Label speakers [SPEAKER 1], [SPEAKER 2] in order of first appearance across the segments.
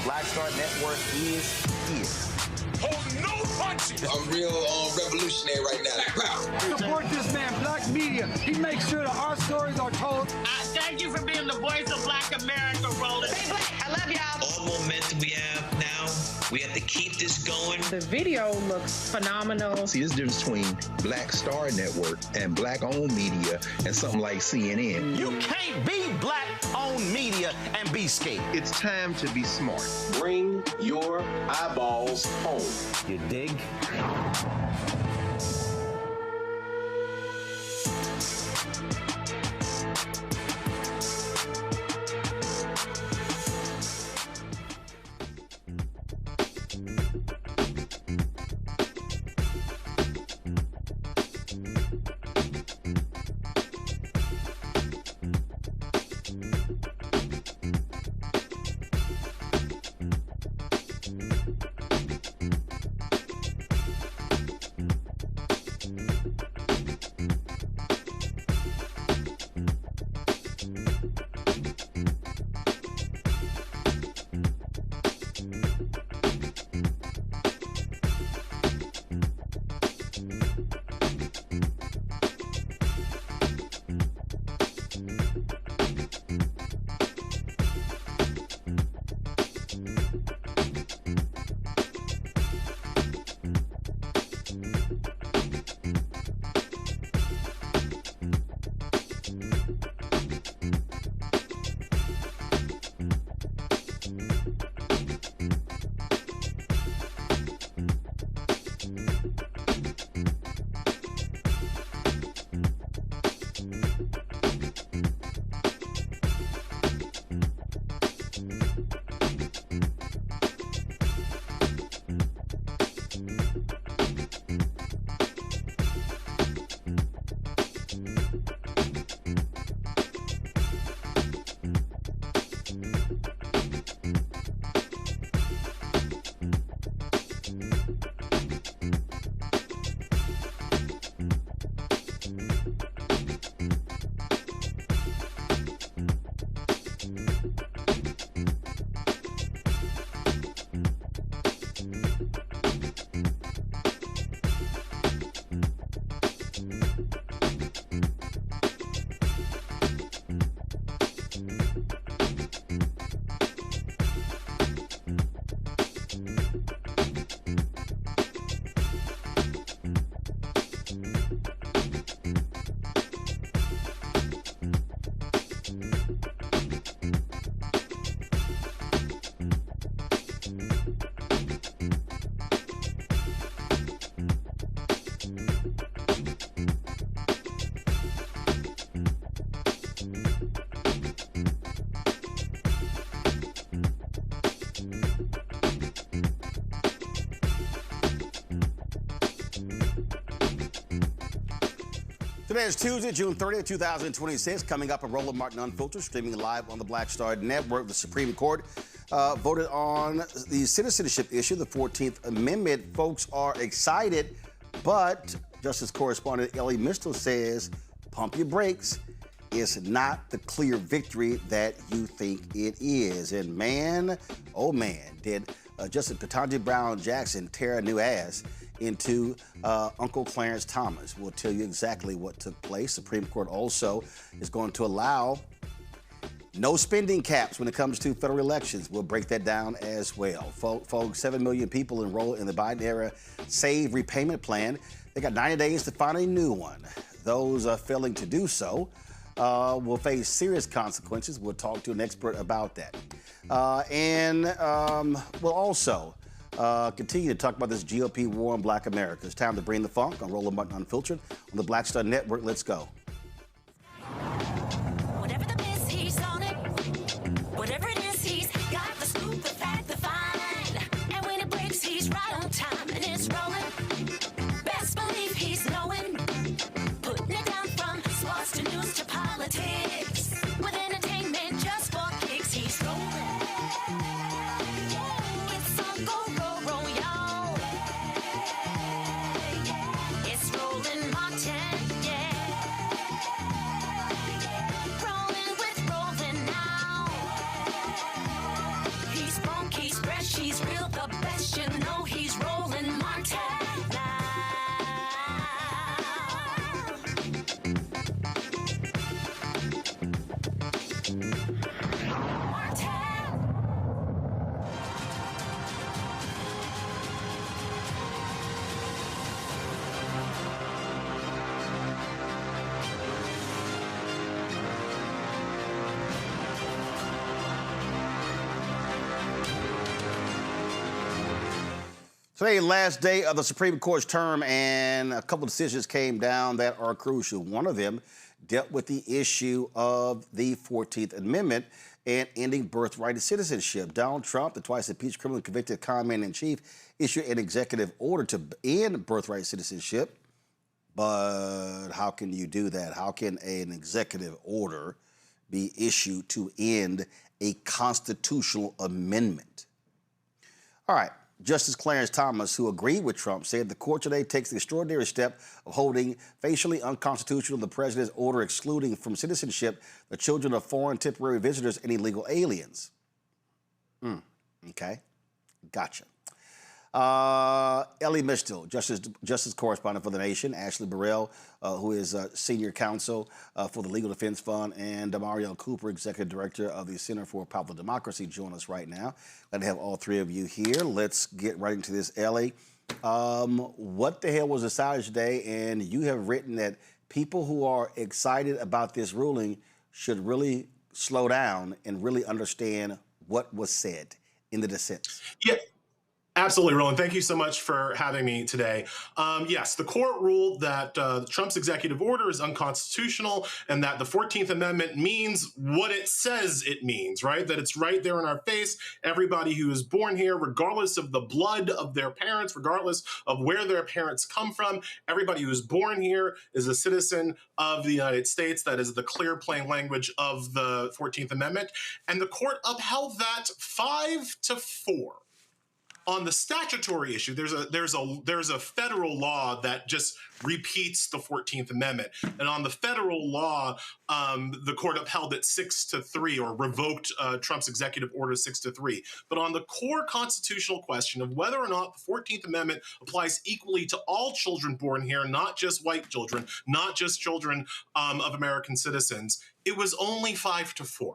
[SPEAKER 1] Black Star Network is here.
[SPEAKER 2] Hold no punches!
[SPEAKER 3] I'm real revolutionary right now.
[SPEAKER 4] Support this man, Black Media. He makes sure that our stories are told.
[SPEAKER 5] Thank you for being the voice of Black America, Roland.
[SPEAKER 6] Stay black. I love y'all.
[SPEAKER 7] All momentum we have now, we have to keep this going.
[SPEAKER 8] The video looks phenomenal.
[SPEAKER 9] See, there's a difference between Black Star Network and Black-owned media and something like CNN.
[SPEAKER 1] You can't be Black-owned media and be scared.
[SPEAKER 10] It's time to be smart.
[SPEAKER 11] Bring your eyeballs home.
[SPEAKER 1] You dig? Today is Tuesday, June 30th, 2026. Coming up, a Roland Martin Unfiltered, streaming live on the Black Star Network. The Supreme Court voted on the citizenship issue, the 14th Amendment. Folks are excited, but Justice Correspondent Ellie Mistel says, pump your brakes. It's not the clear victory that you think it is. And man, oh man, did Justice Ketanji Brown Jackson tear a new ass into Uncle Clarence Thomas. We'll tell you exactly what took place. Supreme Court also is going to allow no spending caps when it comes to federal elections. We'll break that down as well. Folks, 7 million people enrolled in the Biden-era Save Repayment Plan. They got 90 days to find a new one. Those failing to do so will face serious consequences. We'll talk to an expert about that. We'll also continue to talk about this GOP war on Black America. It's time to bring the funk on Roland Martin Unfiltered on the Black Star Network. Let's go.
[SPEAKER 2] Whatever the miss, he's on it. Whatever it is, he's got the scoop, the fact, the find. And when it breaks, he's right on time and it's rolling. Best believe he's knowing. Putting it down from sports to news to politics. With entertainment just for kicks, he's rolling. It's on go, roll, y'all. It's Roland Martin, yeah. Rolling with Roland now. He's funky, he's fresh, he's real, the best. You know he's Roland Martin now.
[SPEAKER 1] Today, last day of the Supreme Court's term, and a couple decisions came down that are crucial. One of them dealt with the issue of the 14th Amendment and ending birthright citizenship. Donald Trump, the twice impeached criminally convicted commander-in-chief, issued an executive order to end birthright citizenship. But how can you do that? How can an executive order be issued to end a constitutional amendment? All right. Justice Clarence Thomas, who agreed with Trump, said the court today takes the extraordinary step of holding facially unconstitutional the president's order excluding from citizenship the children of foreign temporary visitors and illegal aliens. Okay, gotcha. Ellie Mistel, Justice Correspondent for The Nation, Ashley Burrell, who is Senior Counsel for the Legal Defense Fund, and Damario Cooper, Executive Director of the Center for Powerful Democracy, join us right now. Glad to have all three of you here. Let's get right into this. Ellie, what the hell was decided today? And you have written that people who are excited about this ruling should really slow down and really understand what was said in the dissents.
[SPEAKER 6] Yeah. Absolutely, Roland. Thank you so much for having me today. Yes, the court ruled that Trump's executive order is unconstitutional and that the 14th Amendment means what it says it means, right? That it's right there in our face. Everybody who is born here, regardless of the blood of their parents, regardless of where their parents come from, everybody who is born here is a citizen of the United States. That is the clear, plain language of the 14th Amendment. And the court upheld that 5-4. On the statutory issue, there's a federal law that just repeats the 14th Amendment, and on the federal law, the court upheld it 6-3, or revoked Trump's executive order 6-3. But on the core constitutional question of whether or not the 14th Amendment applies equally to all children born here, not just white children, not just children of American citizens, it was only 5-4.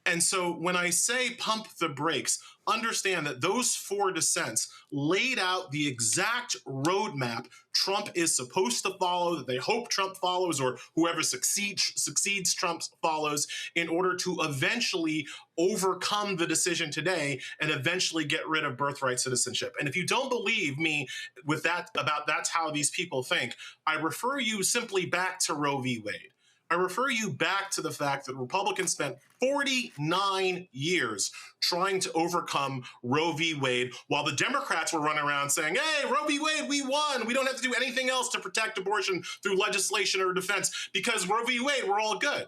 [SPEAKER 6] And so when I say pump the brakes, understand that those four dissents laid out the exact roadmap Trump is supposed to follow, that they hope Trump follows, or whoever succeeds Trump follows, in order to eventually overcome the decision today and eventually get rid of birthright citizenship. And if you don't believe me with that, about that's how these people think, I refer you simply back to Roe v. Wade. I refer you back to the fact that Republicans spent 49 years trying to overcome Roe v. Wade, while the Democrats were running around saying, hey, Roe v. Wade, we won. We don't have to do anything else to protect abortion through legislation or defense because Roe v. Wade, we're all good.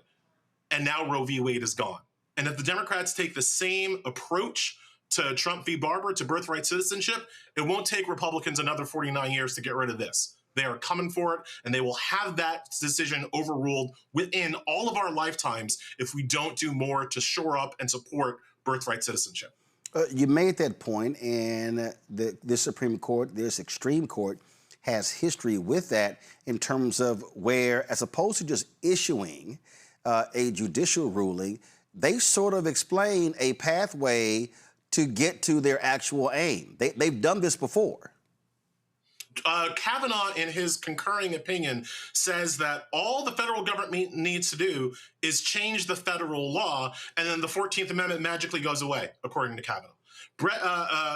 [SPEAKER 6] And now Roe v. Wade is gone. And if the Democrats take the same approach to Trump v. Barber, to birthright citizenship, it won't take Republicans another 49 years to get rid of this. They are coming for it, and they will have that decision overruled within all of our lifetimes if we don't do more to shore up and support birthright citizenship.
[SPEAKER 1] You made that point, and this Supreme Court, this extreme court, has history with that in terms of where, as opposed to just issuing a judicial ruling, they sort of explain a pathway to get to their actual aim. They've done this before.
[SPEAKER 6] Kavanaugh, in his concurring opinion, says that all the federal government needs to do is change the federal law, and then the 14th Amendment magically goes away, according to Kavanaugh.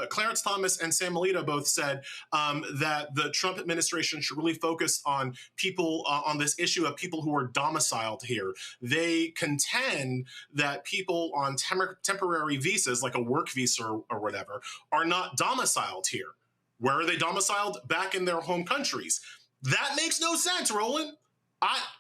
[SPEAKER 6] Clarence Thomas and Sam Alito both said that the Trump administration should really focus on people, on this issue of people who are domiciled here. They contend that people on temporary visas, like a work visa or whatever, are not domiciled here. Where are they domiciled? Back in their home countries. That makes no sense, Roland.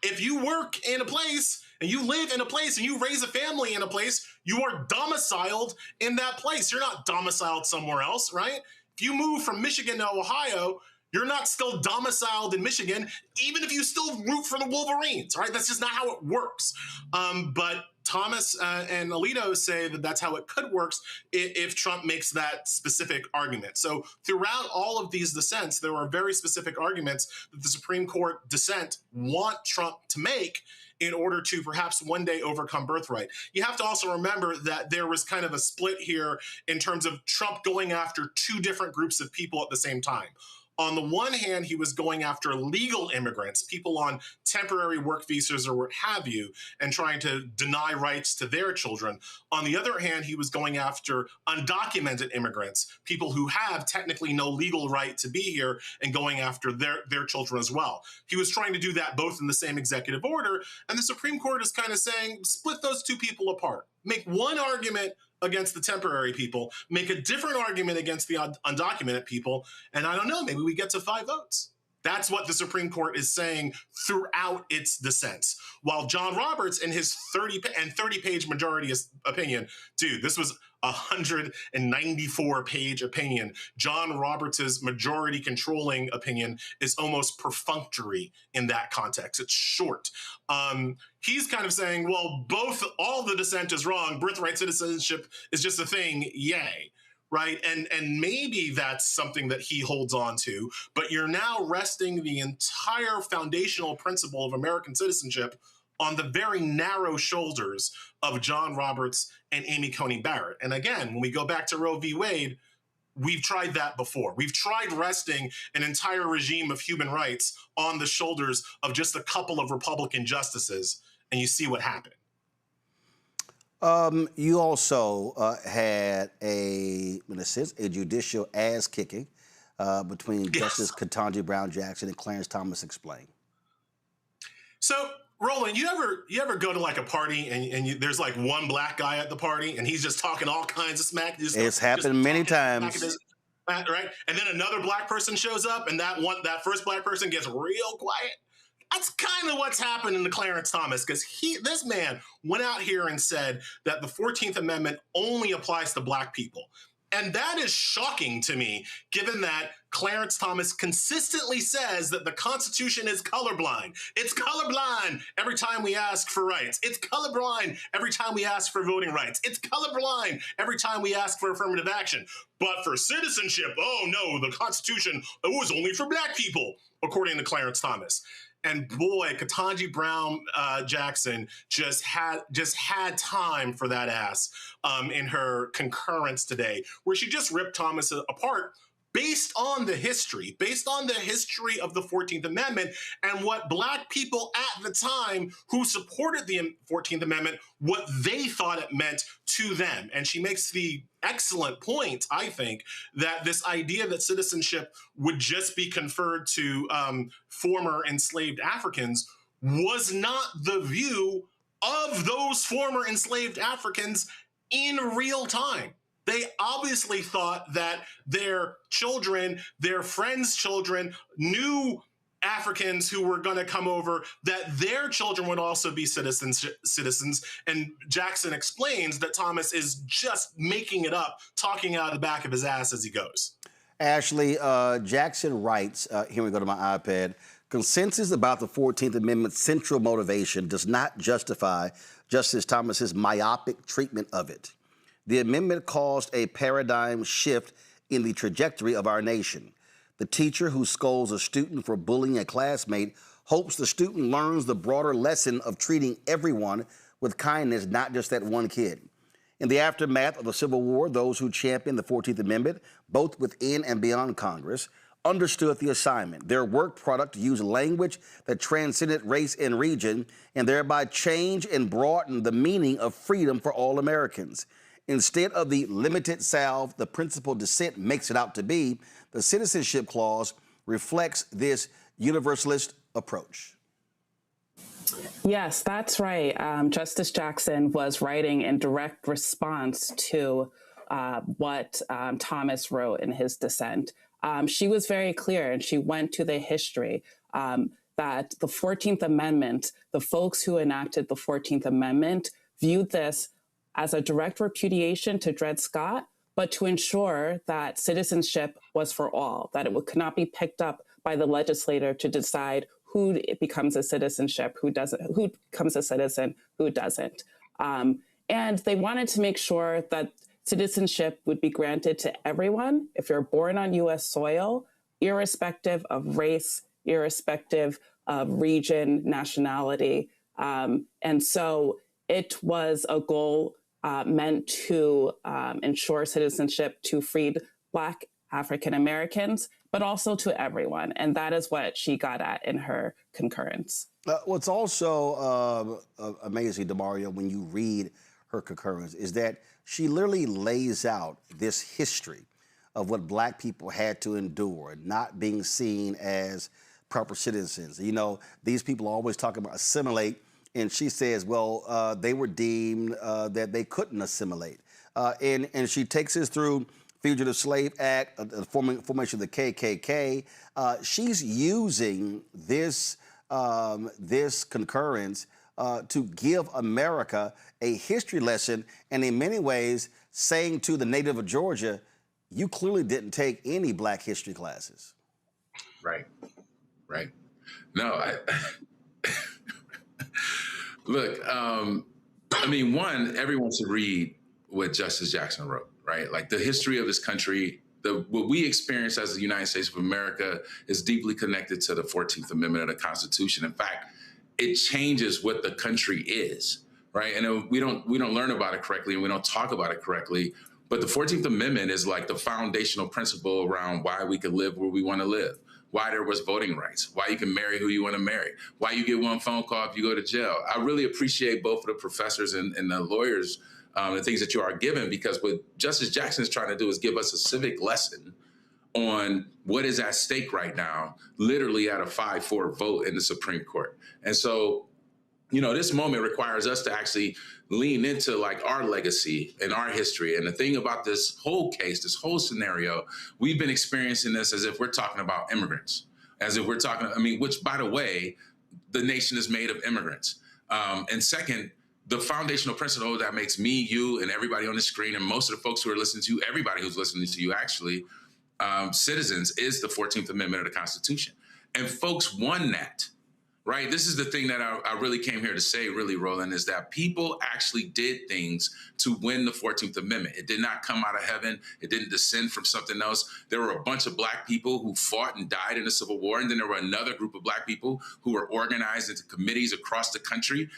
[SPEAKER 6] If you work in a place and you live in a place and you raise a family in a place, you are domiciled in that place. You're not domiciled somewhere else, right? If you move from Michigan to Ohio, you're not still domiciled in Michigan, even if you still root for the Wolverines, right? That's just not how it works. But Thomas and Alito say that that's how it could work if Trump makes that specific argument. So throughout all of these dissents, there are very specific arguments that the Supreme Court dissent want Trump to make in order to perhaps one day overcome birthright. You have to also remember that there was kind of a split here in terms of Trump going after two different groups of people at the same time. On the one hand, he was going after legal immigrants, people on temporary work visas or what have you, and trying to deny rights to their children. On the other hand, he was going after undocumented immigrants, people who have technically no legal right to be here, and going after their children as well. He was trying to do that both in the same executive order, and the Supreme Court is kind of saying, split those two people apart. Make one argument against the temporary people, make a different argument against the undocumented people, and I don't know, maybe we get to 5 votes. That's what the Supreme Court is saying throughout its dissents. While John Roberts, in his 30-page majority opinion, dude, this was a 194-page opinion. John Roberts's majority controlling opinion is almost perfunctory in that context. It's short. He's kind of saying, well, all the dissent is wrong. Birthright citizenship is just a thing. Yay. Right. And maybe that's something that he holds on to, but you're now resting the entire foundational principle of American citizenship on the very narrow shoulders of John Roberts and Amy Coney Barrett. And again, when we go back to Roe v. Wade, we've tried that before. We've tried resting an entire regime of human rights on the shoulders of just a couple of Republican justices, and you see what happened.
[SPEAKER 1] You also had in a sense, a judicial ass-kicking between Justice Ketanji Brown Jackson and Clarence Thomas. Explain.
[SPEAKER 6] So, Roland, you ever go to like a party and there's like one black guy at the party and he's just talking all kinds of smack?
[SPEAKER 1] It's happened many times.
[SPEAKER 6] Right? And then another black person shows up and that first black person gets real quiet. That's kind of what's happened to Clarence Thomas, because this man went out here and said that the 14th Amendment only applies to black people. And that is shocking to me, given that Clarence Thomas consistently says that the Constitution is colorblind. It's colorblind every time we ask for rights. It's colorblind every time we ask for voting rights. It's colorblind every time we ask for affirmative action. But for citizenship, oh no, the Constitution, it was only for black people, according to Clarence Thomas. And boy, Ketanji Brown Jackson just had time for that ass in her concurrence today, where she just ripped Thomas apart based on the history of the 14th Amendment and what black people at the time who supported the 14th Amendment, what they thought it meant to them. And she makes the excellent point, I think, that this idea that citizenship would just be conferred to former enslaved Africans was not the view of those former enslaved Africans in real time. They obviously thought that their children, their friends' children, knew Africans who were going to come over, that their children would also be citizens. And Jackson explains that Thomas is just making it up, talking out of the back of his ass as he goes.
[SPEAKER 1] Ashley, Jackson writes, here we go to my iPad, consensus about the 14th Amendment's central motivation does not justify Justice Thomas's myopic treatment of it. The amendment caused a paradigm shift in the trajectory of our nation. The teacher who scolds a student for bullying a classmate hopes the student learns the broader lesson of treating everyone with kindness, not just that one kid. In the aftermath of the Civil War, those who championed the 14th Amendment, both within and beyond Congress, understood the assignment. Their work product used language that transcended race and region and thereby changed and broadened the meaning of freedom for all Americans. Instead of the limited salve the principal dissent makes it out to be, the Citizenship Clause reflects this universalist approach.
[SPEAKER 10] Yes, that's right. Justice Jackson was writing in direct response to what Thomas wrote in his dissent. She was very clear, and she went to the history that the 14th Amendment, the folks who enacted the 14th Amendment viewed this as a direct repudiation to Dred Scott, but to ensure that citizenship was for all, that it could not be picked up by the legislator to decide who becomes a citizenship, who becomes a citizen, who doesn't. And they wanted to make sure that citizenship would be granted to everyone if you're born on U.S. soil, irrespective of race, irrespective of region, nationality. And so it was a goal meant to ensure citizenship to freed Black African Americans, but also to everyone. And that is what she got at in her concurrence.
[SPEAKER 1] What's also amazing, DeMario, when you read her concurrence, is that she literally lays out this history of what Black people had to endure, not being seen as proper citizens. You know, these people always talk about assimilate, and she says, well, they were deemed that they couldn't assimilate. And she takes us through Fugitive Slave Act, the formation of the KKK. She's using this concurrence to give America a history lesson, and in many ways saying to the native of Georgia, you clearly didn't take any Black history classes.
[SPEAKER 12] Right. No, look, I mean, one, everyone should read what Justice Jackson wrote, right? Like the history of this country, what we experience as the United States of America is deeply connected to the 14th Amendment of the Constitution. In fact, it changes what the country is, right? And we don't learn about it correctly, and we don't talk about it correctly. But the 14th Amendment is like the foundational principle around why we can live where we want to live, why there was voting rights, why you can marry who you want to marry, why you get one phone call if you go to jail. I really appreciate both of the professors and the lawyers, the things that you are given, because what Justice Jackson is trying to do is give us a civic lesson on what is at stake right now, literally at a 5-4 vote in the Supreme Court. And so, you know, this moment requires us to actually lean into like our legacy and our history. And the thing about this whole case, this whole scenario, we've been experiencing this as if we're talking about immigrants, as if we're talking, I mean, which, by the way, the nation is made of immigrants. And second, the foundational principle that makes me, you, and everybody on the screen, and most of the folks who are listening to you, everybody who's listening to you actually, citizens, is the 14th Amendment of the Constitution. And folks won that, right? This is the thing that I really came here to say, really, Roland, is that people actually did things to win the 14th Amendment. It did not come out of heaven. It didn't descend from something else. There were a bunch of Black people who fought and died in the Civil War. And then there were another group of Black people who were organized into committees across the country,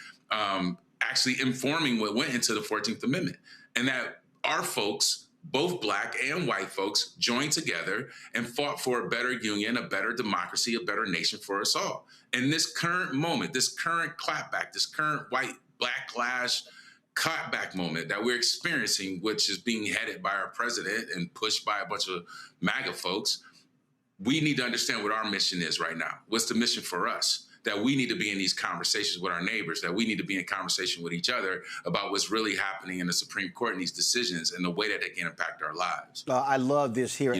[SPEAKER 12] actually informing what went into the 14th Amendment. And that our folks, both Black and white folks, joined together and fought for a better union, a better democracy, a better nation for us all. In this current moment, this current clapback, this current white-Black clash clapback moment that we're experiencing, which is being headed by our president and pushed by a bunch of MAGA folks, we need to understand what our mission is right now. What's the mission for us? that we need to be in these conversations with our neighbors, that we need to be in conversation with each other about what's really happening in the Supreme Court and these decisions and the way that they can impact our lives.
[SPEAKER 1] I love this here,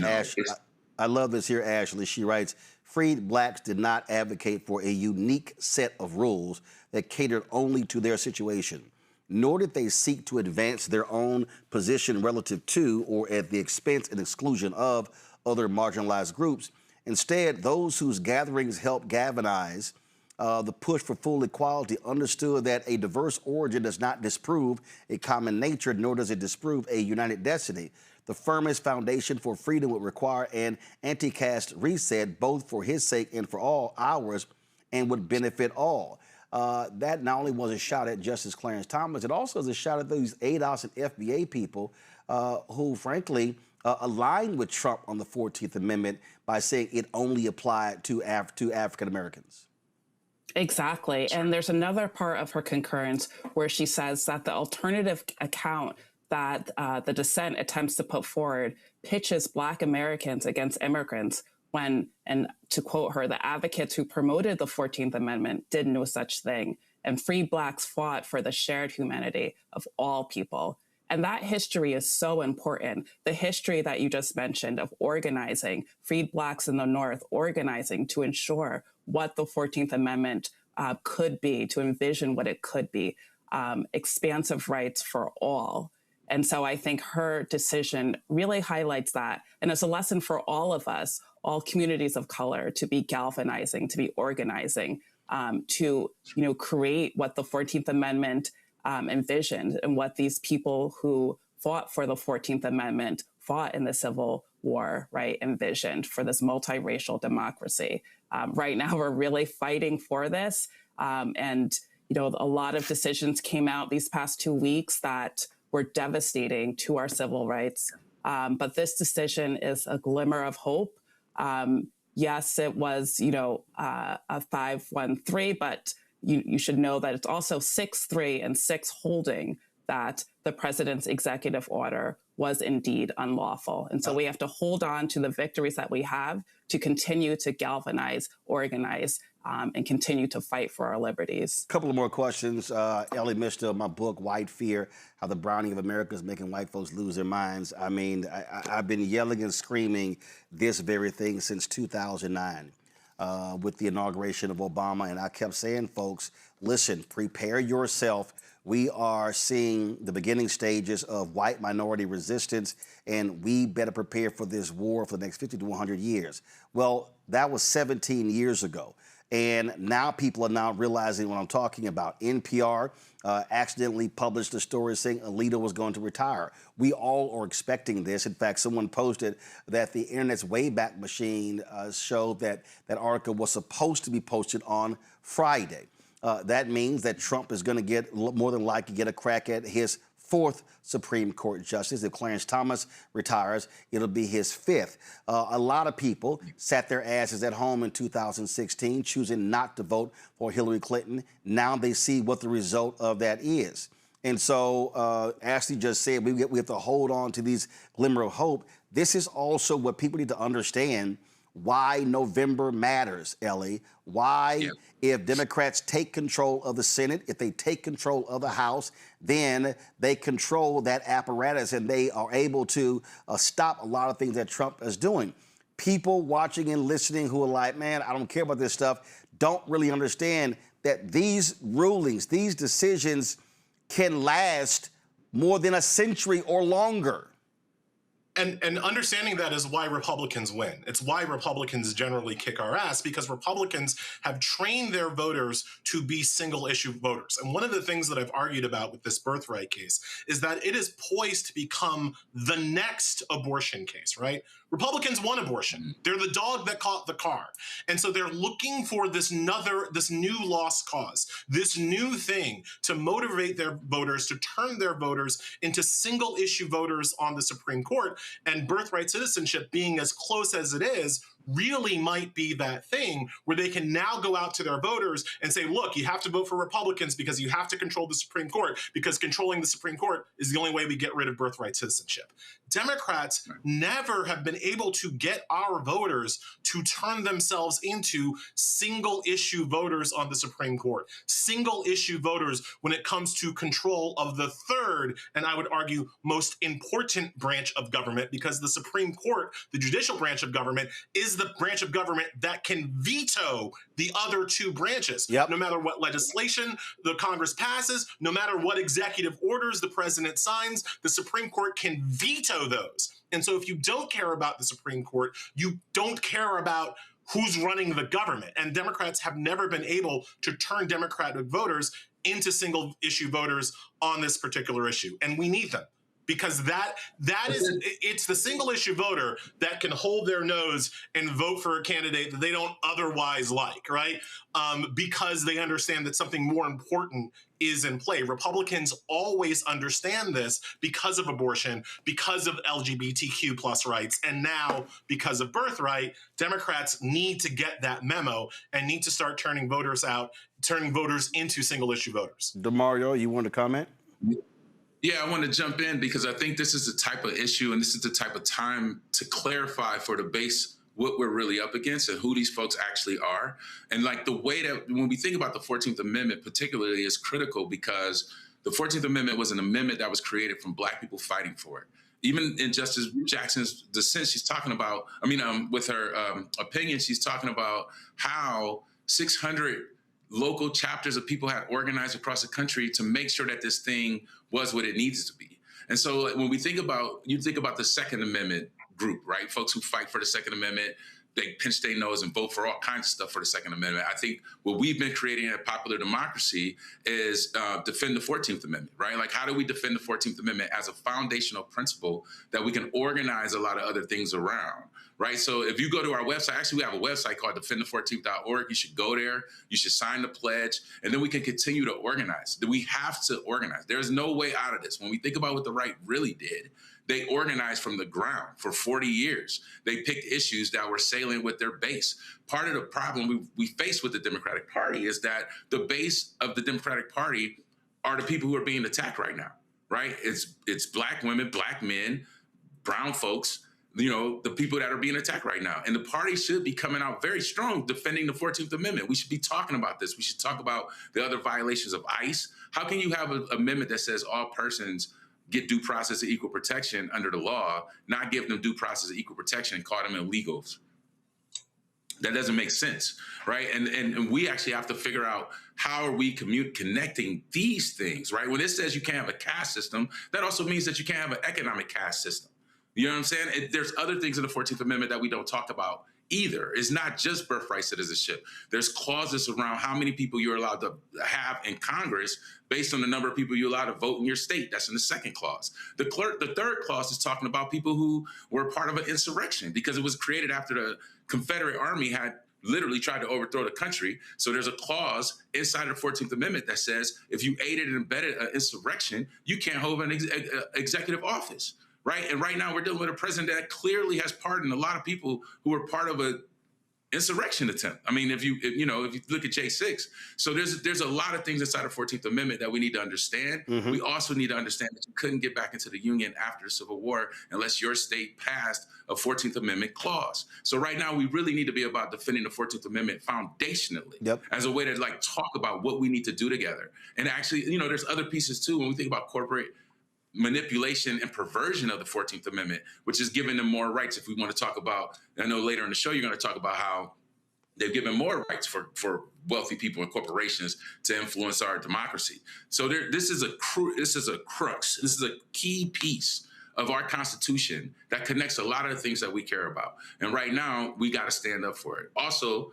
[SPEAKER 1] I love this here, Ashley. She writes, freed blacks did not advocate for a unique set of rules that catered only to their situation, nor did they seek to advance their own position relative to or at the expense and exclusion of other marginalized groups. Instead, those whose gatherings helped galvanize the push for full equality understood that a diverse origin does not disprove a common nature, nor does it disprove a united destiny. The firmest foundation for freedom would require an anti-caste reset, both for his sake and for all ours, and would benefit all. That not only was a shot at Justice Clarence Thomas, it also is a shot at those ADOS and FBA people who, frankly, aligned with Trump on the 14th Amendment by saying it only applied to African Americans.
[SPEAKER 10] Exactly. And there's another part of her concurrence where she says that the alternative account that the dissent attempts to put forward pitches Black Americans against immigrants when, and to quote her, the advocates who promoted the 14th Amendment did no such thing, and free Blacks fought for the shared humanity of all people. And that history is so important. The history that you just mentioned of organizing, freed Blacks in the North, organizing to ensure what the 14th Amendment could be, to envision what it could be, expansive rights for all. And so I think her decision really highlights that. And it's a lesson for all of us, all communities of color, to be galvanizing, to be organizing, to create what the 14th Amendment envisioned and what these people who fought for the 14th Amendment, fought in the Civil War, right, envisioned for this multiracial democracy. Right now, we're really fighting for this. And a lot of decisions came out these past 2 weeks that were devastating to our civil rights. But this decision is a glimmer of hope. Yes, it was, a 5-1-3, but you should know that it's also 6-3 and 6 holding that the president's executive order was indeed unlawful. And so we have to hold on to the victories that we have to continue to galvanize, organize, and continue to fight for our liberties.
[SPEAKER 1] A couple of more questions. Ellie Mishta, my book, White Fear, How the Browning of America is Making White Folks Lose Their Minds. I mean, I've been yelling and screaming this very thing since 2009 with the inauguration of Obama. And I kept saying, folks, listen, prepare yourself. We are seeing the beginning stages of white minority resistance, and we better prepare for this war for the next 50 to 100 years. Well, that was 17 years ago. And now people are now realizing what I'm talking about. NPR accidentally published a story saying Alito was going to retire. We all are expecting this. In fact, someone posted that the Internet's Wayback Machine showed that that article was supposed to be posted on Friday. That means that Trump is going to get, more than likely, get a crack at his 4th Supreme Court justice. If Clarence Thomas retires, it'll be his 5th. A lot of people sat their asses at home in 2016, choosing not to vote for Hillary Clinton. Now they see what the result of that is. And so Ashley just said we have to hold on to these glimmer of hope. This is also what people need to understand, why November matters, Ellie. Why, if Democrats take control of the Senate, if they take control of the House, then they control that apparatus and they are able to stop a lot of things that Trump is doing. People watching and listening who are like, man, I don't care about this stuff, don't really understand that these rulings, these decisions can last more than a century or longer.
[SPEAKER 6] And understanding that is why Republicans win. It's why Republicans generally kick our ass, because Republicans have trained their voters to be single issue voters. And one of the things that I've argued about with this Birthright case is that it is poised to become the next abortion case, right? Republicans want abortion. They're the dog that caught the car. And so they're looking for this new lost cause, this new thing to motivate their voters, to turn their voters into single issue voters on the Supreme Court. And birthright citizenship being as close as it is really might be that thing where they can now go out to their voters and say, look, you have to vote for Republicans because you have to control the Supreme Court, because controlling the Supreme Court is the only way we get rid of birthright citizenship. Democrats never have been able to get our voters to turn themselves into single issue voters on the Supreme Court, single issue voters when it comes to control of the third, and I would argue most important branch of government, because the Supreme Court, the judicial branch of government, is the branch of government that can veto the other two branches. No matter what legislation the Congress passes, no matter what executive orders the president signs, the Supreme Court can veto those. And so if you don't care about the Supreme Court, you don't care about who's running the government. And Democrats have never been able to turn Democratic voters into single issue voters on this particular issue. And we need them, because it's the single issue voter that can hold their nose and vote for a candidate that they don't otherwise like, right? Because they understand that something more important is in play. Republicans always understand this because of abortion, because of LGBTQ plus rights, and now because of birthright. Democrats need to get that memo and need to start turning voters into single issue voters.
[SPEAKER 1] DeMario, you want to comment?
[SPEAKER 12] Yeah, I want to jump in because I think this is the type of issue and this is the type of time to clarify for the base what we're really up against and who these folks actually are. And like the way that when we think about the 14th Amendment particularly is critical, because the 14th Amendment was an amendment that was created from Black people fighting for it. Even in Justice Jackson's dissent, she's talking about, with her opinion, she's talking about how 600 local chapters of people had organized across the country to make sure that this thing was what it needs to be. And so when we think about, you think about the Second Amendment group, right? Folks who fight for the Second Amendment, they pinch their nose and vote for all kinds of stuff for the Second Amendment. I think what we've been creating in a popular democracy is defend the 14th Amendment, right? Like, how do we defend the 14th Amendment as a foundational principle that we can organize a lot of other things around, right? So if you go to our website, actually we have a website called defendthe14th.org. You should go there, you should sign the pledge, and then we can continue to organize. We have to organize. There's no way out of this. When we think about what the right really did, they organized from the ground for 40 years. They picked issues that were salient with their base. Part of the problem we face with the Democratic Party is that the base of the Democratic Party are the people who are being attacked right now, right? It's Black women, Black men, brown folks, the people that are being attacked right now. And the party should be coming out very strong defending the 14th Amendment. We should be talking about this. We should talk about the other violations of ICE. How can you have an amendment that says all persons get due process and equal protection under the law, not give them due process and equal protection and call them illegals? That doesn't make sense, right? And we actually have to figure out how are we connecting these things, right? When it says you can't have a caste system, that also means that you can't have an economic caste system. You know what I'm saying? There's other things in the 14th Amendment that we don't talk about either. It's not just birthright citizenship. There's clauses around how many people you're allowed to have in Congress based on the number of people you're allowed to vote in your state. That's in the second clause. The third clause is talking about people who were part of an insurrection because it was created after the Confederate Army had literally tried to overthrow the country. So there's a clause inside of the 14th Amendment that says if you aided and abetted an insurrection, you can't hold an executive office. Right. And right now we're dealing with a president that clearly has pardoned a lot of people who were part of an insurrection attempt. I mean, if you look at J6, so there's a lot of things inside the 14th Amendment that we need to understand. Mm-hmm. We also need to understand that you couldn't get back into the Union after the Civil War unless your state passed a 14th Amendment clause. So right now we really need to be about defending the 14th Amendment foundationally as a way to talk about what we need to do together. And actually, there's other pieces too when we think about corporate manipulation and perversion of the 14th Amendment, which is giving them more rights. If we want to talk about, I know later in the show, you're going to talk about how they've given more rights for wealthy people and corporations to influence our democracy. So this is a crux. This is a key piece of our Constitution that connects a lot of the things that we care about. And right now, we got to stand up for it. Also,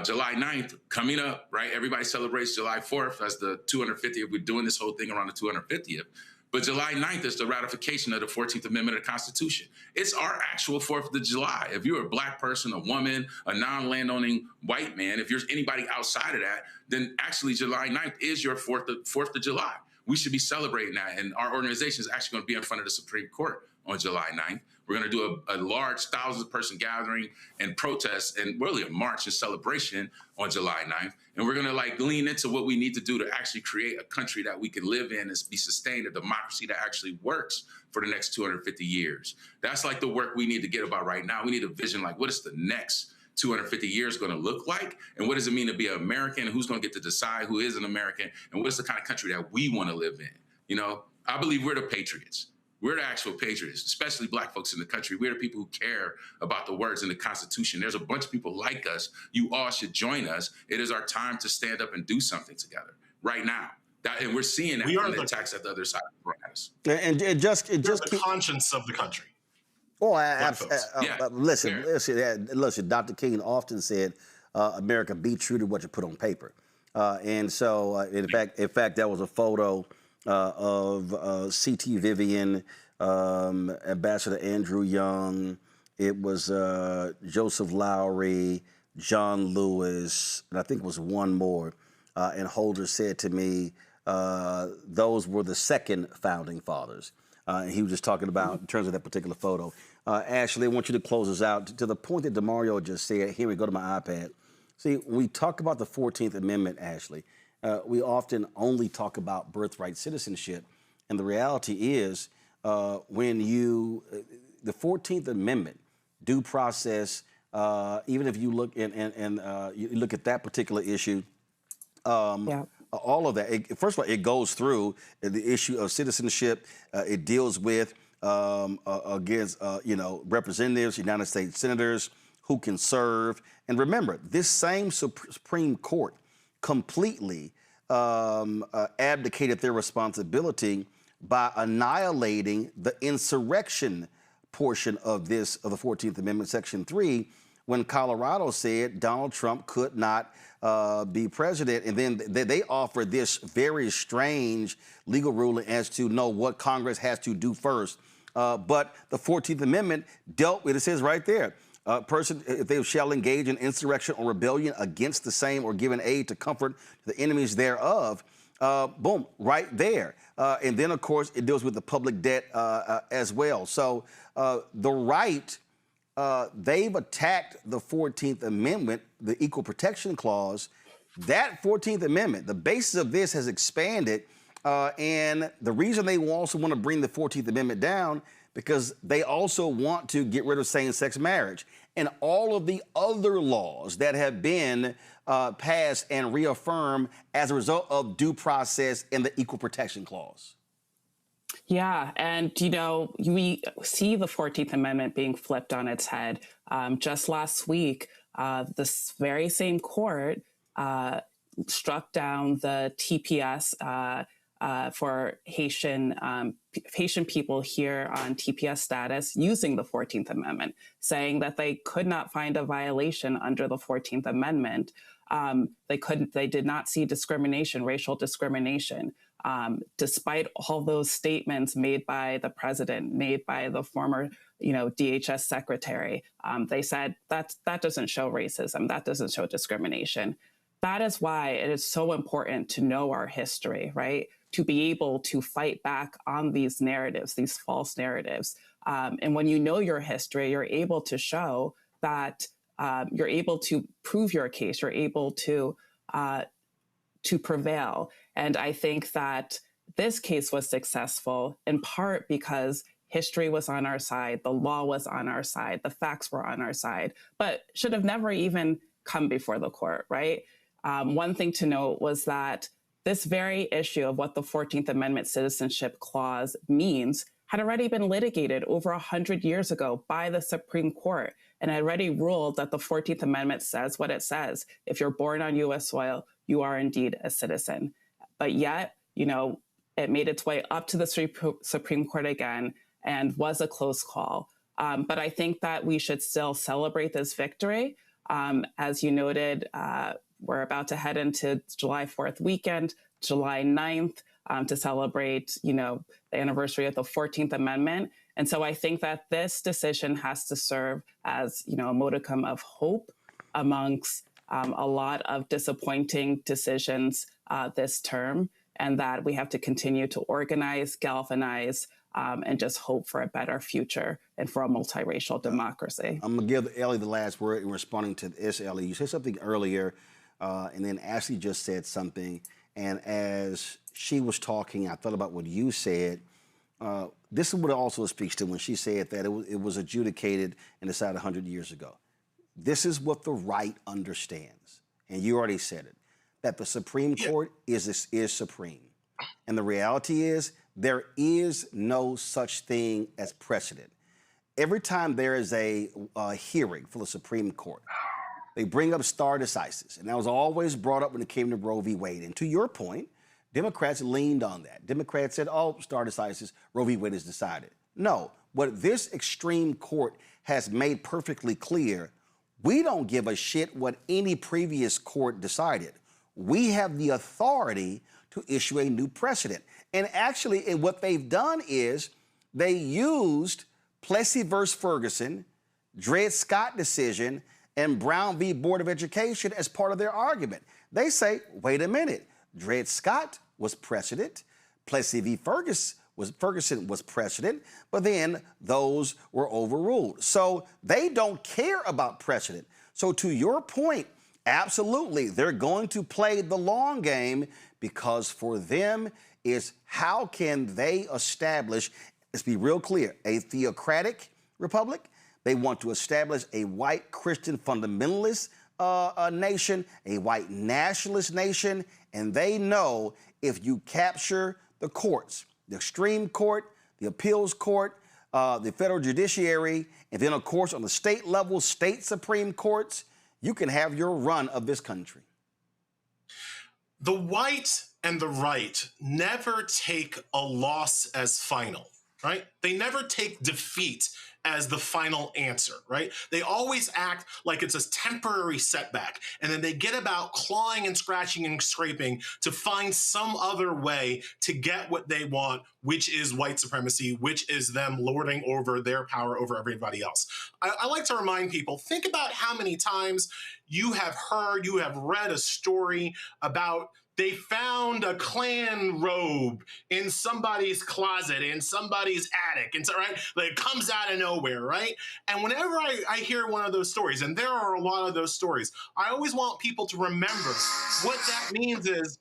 [SPEAKER 12] July 9th coming up, right? Everybody celebrates July 4th as the 250th. We're doing this whole thing around the 250th. But July 9th is the ratification of the 14th Amendment of the Constitution. It's our actual 4th of July. If you're a Black person, a woman, a non-landowning white man, if you're anybody outside of that, then actually July 9th is your 4th of July. We should be celebrating that. And our organization is actually going to be in front of the Supreme Court on July 9th. We're going to do a large 1,000-person gathering and protest and really a march and celebration on July 9th. And we're going to like lean into what we need to do to actually create a country that we can live in and be sustained, a democracy that actually works for the next 250 years. That's like the work we need to get about right now. We need a vision like, what is the next 250 years going to look like? And what does it mean to be an American? Who's going to get to decide who is an American? And what is the kind of country that we want to live in? You know, I believe we're the patriots. We're the actual patriots, especially Black folks in the country. We're the people who care about the words in the Constitution. There's a bunch of people like us. You all should join us. It is our time to stand up and do something together right now. And we're seeing that in the attacks at the other side of the us.
[SPEAKER 1] And it just
[SPEAKER 6] the conscience of the country.
[SPEAKER 1] Oh, listen. Dr. King often said, "America, be true to what you put on paper." And so, in fact, that was a photo of C.T. Vivian, Ambassador Andrew Young. It was Joseph Lowry, John Lewis, and I think it was one more. And Holder said to me, those were the second founding fathers. And he was just talking about in terms of that particular photo. Ashley, I want you to close us out to the point that DeMario just said. Here we go to my iPad. See, when we talk about the 14th Amendment, Ashley, we often only talk about birthright citizenship. And the reality is the 14th Amendment, due process, even if you look you look at that particular issue, all of that, first of all, it goes through the issue of citizenship. It deals with against, representatives, United States senators who can serve. And remember, this same Supreme Court completely abdicated their responsibility by annihilating the insurrection portion of the 14th Amendment, Section 3, when Colorado said Donald Trump could not be president. And then they offered this very strange legal ruling as to know what Congress has to do first. But the 14th Amendment dealt with, it says right there, person, if they shall engage in insurrection or rebellion against the same or given aid to comfort the enemies thereof, boom, right there. And then, of course, it deals with the public debt as well. So the right, they've attacked the 14th Amendment, the Equal Protection Clause. That 14th Amendment, the basis of this has expanded. And the reason they also want to bring the 14th Amendment down, because they also want to get rid of same-sex marriage and all of the other laws that have been passed and reaffirmed as a result of due process and the Equal Protection Clause.
[SPEAKER 10] Yeah, and, we see the 14th Amendment being flipped on its head. Just last week, this very same court struck down the TPS for Haitian people here on TPS status using the 14th Amendment, saying that they could not find a violation under the 14th Amendment. They did not see discrimination, racial discrimination, despite all those statements made by the president, made by the former, DHS secretary. They said that doesn't show racism, that doesn't show discrimination. That is why it is so important to know our history, right? To be able to fight back on these narratives, these false narratives. And when you know your history, you're able to show that you're able to prove your case, you're able to prevail. And I think that this case was successful in part because history was on our side, the law was on our side, the facts were on our side, but should have never even come before the court, right? One thing to note was that this very issue of what the 14th Amendment Citizenship Clause means had already been litigated over 100 years ago by the Supreme Court and had already ruled that the 14th Amendment says what it says. If you're born on U.S. soil, you are indeed a citizen. But yet, it made its way up to the Supreme Court again and was a close call. But I think that we should still celebrate this victory. As you noted, we're about to head into July 4th weekend, July 9th, to celebrate, the anniversary of the 14th Amendment. And so I think that this decision has to serve as, a modicum of hope amongst a lot of disappointing decisions this term, and that we have to continue to organize, galvanize, and just hope for a better future and for a multiracial democracy.
[SPEAKER 1] I'm going to give Ellie the last word in responding to this, Ellie. You said something earlier, and then Ashley just said something. And as she was talking, I thought about what you said. This is what it also speaks to when she said that it was adjudicated and decided 100 years ago. This is what the right understands. And you already said it, that the Supreme Court is supreme. And the reality is there is no such thing as precedent. Every time there is a hearing for the Supreme Court, they bring up stare decisis. And that was always brought up when it came to Roe v. Wade. And to your point, Democrats leaned on that. Democrats said, oh, stare decisis, Roe v. Wade is decided. No, what this extreme court has made perfectly clear, we don't give a shit what any previous court decided. We have the authority to issue a new precedent. And actually, what they've done is they used Plessy versus Ferguson, Dred Scott decision, and Brown v. Board of Education as part of their argument. They say, wait a minute, Dred Scott was precedent, Plessy v. Ferguson was precedent, but then those were overruled. So they don't care about precedent. So to your point, absolutely, they're going to play the long game because for them is how can they establish, let's be real clear, a theocratic republic. They want to establish a white Christian fundamentalist nation, a white nationalist nation, and they know if you capture the courts, the extreme court, the appeals court, the federal judiciary, and then, of course, on the state level, state Supreme Courts, you can have your run of this country.
[SPEAKER 6] The white and the right never take a loss as final, right? They never take defeat as the final answer, right? They always act like it's a temporary setback, and then they get about clawing and scratching and scraping to find some other way to get what they want, which is white supremacy, which is them lording over their power over everybody else. I like to remind people, think about how many times you have heard, you have read a story about they found a Klan robe in somebody's closet, in somebody's attic, and so, right? Like, it comes out of nowhere, right? And whenever I hear one of those stories, and there are a lot of those stories, I always want people to remember what that means is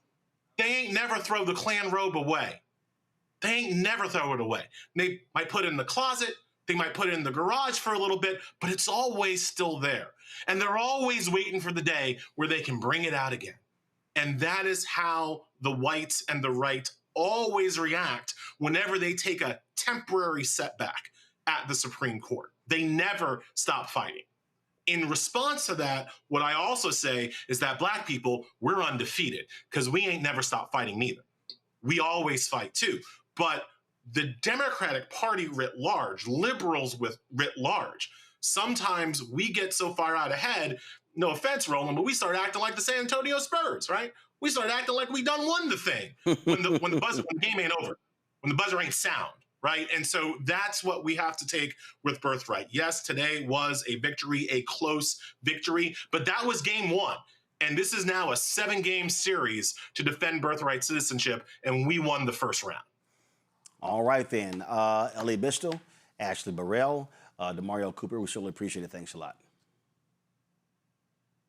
[SPEAKER 6] they ain't never throw the Klan robe away. They ain't never throw it away. They might put it in the closet, they might put it in the garage for a little bit, but it's always still there. And they're always waiting for the day where they can bring it out again. And that is how the whites and the right always react whenever they take a temporary setback at the Supreme Court. They never stop fighting. In response to that, what I also say is that Black people, we're undefeated because we ain't never stopped fighting neither. We always fight too. But the Democratic Party writ large, liberals writ large, sometimes we get so far out ahead, no offense, Roland, but we start acting like the San Antonio Spurs, right? We start acting like we done won the thing when the game ain't over, when the buzzer ain't sound, right? And so that's what we have to take with Birthright. Yes, today was a victory, a close victory, but that was game one. And this is now a 7-game series to defend Birthright citizenship, and we won the first round.
[SPEAKER 1] All right, then. Ellie Bistel, Ashley Burrell, DeMario Cooper, we certainly appreciate it. Thanks a lot.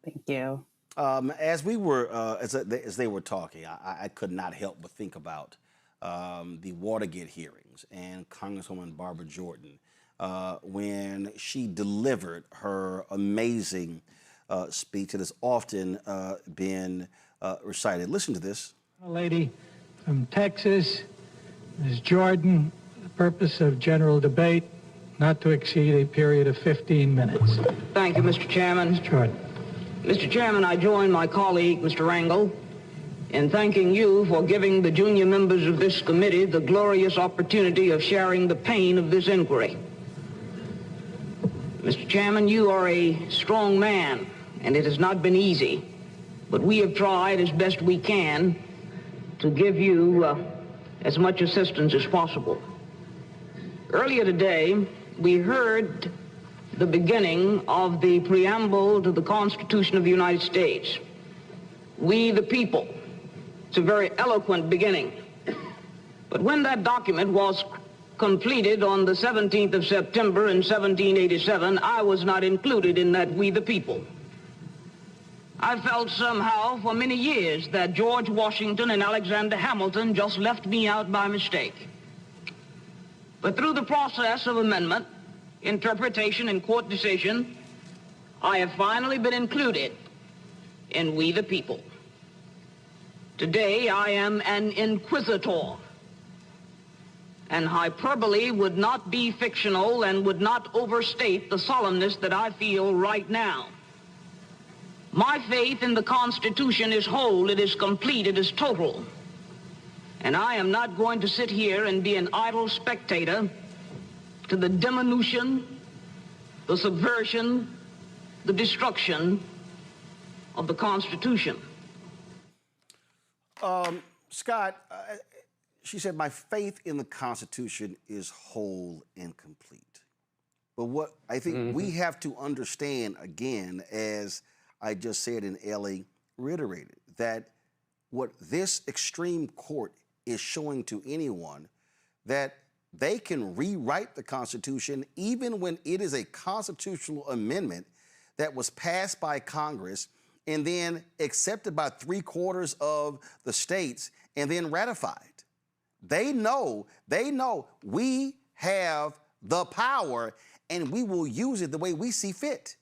[SPEAKER 10] Thank you.
[SPEAKER 1] As we were, as they were talking, I could not help but think about the Watergate hearings and Congresswoman Barbara Jordan when she delivered her amazing speech that has often been recited. Listen to this.
[SPEAKER 13] A lady from Texas, Ms. Jordan, the purpose of general debate, not to exceed a period of 15 minutes.
[SPEAKER 14] Thank you, Mr. Chairman.
[SPEAKER 13] Ms. Jordan.
[SPEAKER 14] Mr. Chairman, I join my colleague, Mr. Rangel, in thanking you for giving the junior members of this committee the glorious opportunity of sharing the pain of this inquiry. Mr. Chairman, you are a strong man, and it has not been easy, but we have tried as best we can to give you as much assistance as possible. Earlier today, we heard the beginning of the preamble to the Constitution of the United States. We the people. It's a very eloquent beginning. But when that document was completed on the 17th of September in 1787, I was not included in that we the people. I felt somehow for many years that George Washington and Alexander Hamilton just left me out by mistake. But through the process of amendment, interpretation, and court decision, I have finally been included in we the people. Today, I am an inquisitor, and hyperbole would not be fictional and would not overstate the solemnness that I feel right now. My faith in the Constitution is whole, it is complete, it is total. And I am not going to sit here and be an idle spectator to the diminution, the subversion, the destruction of the Constitution.
[SPEAKER 1] Scott, she said, my faith in the Constitution is whole and complete. But what I think we have to understand, again, as I just said and Ellie reiterated, that what this extreme court is showing to anyone, that they can rewrite the Constitution even when it is a constitutional amendment that was passed by Congress and then accepted by 3/4 of the states and then ratified. They know we have the power and we will use it the way we see fit.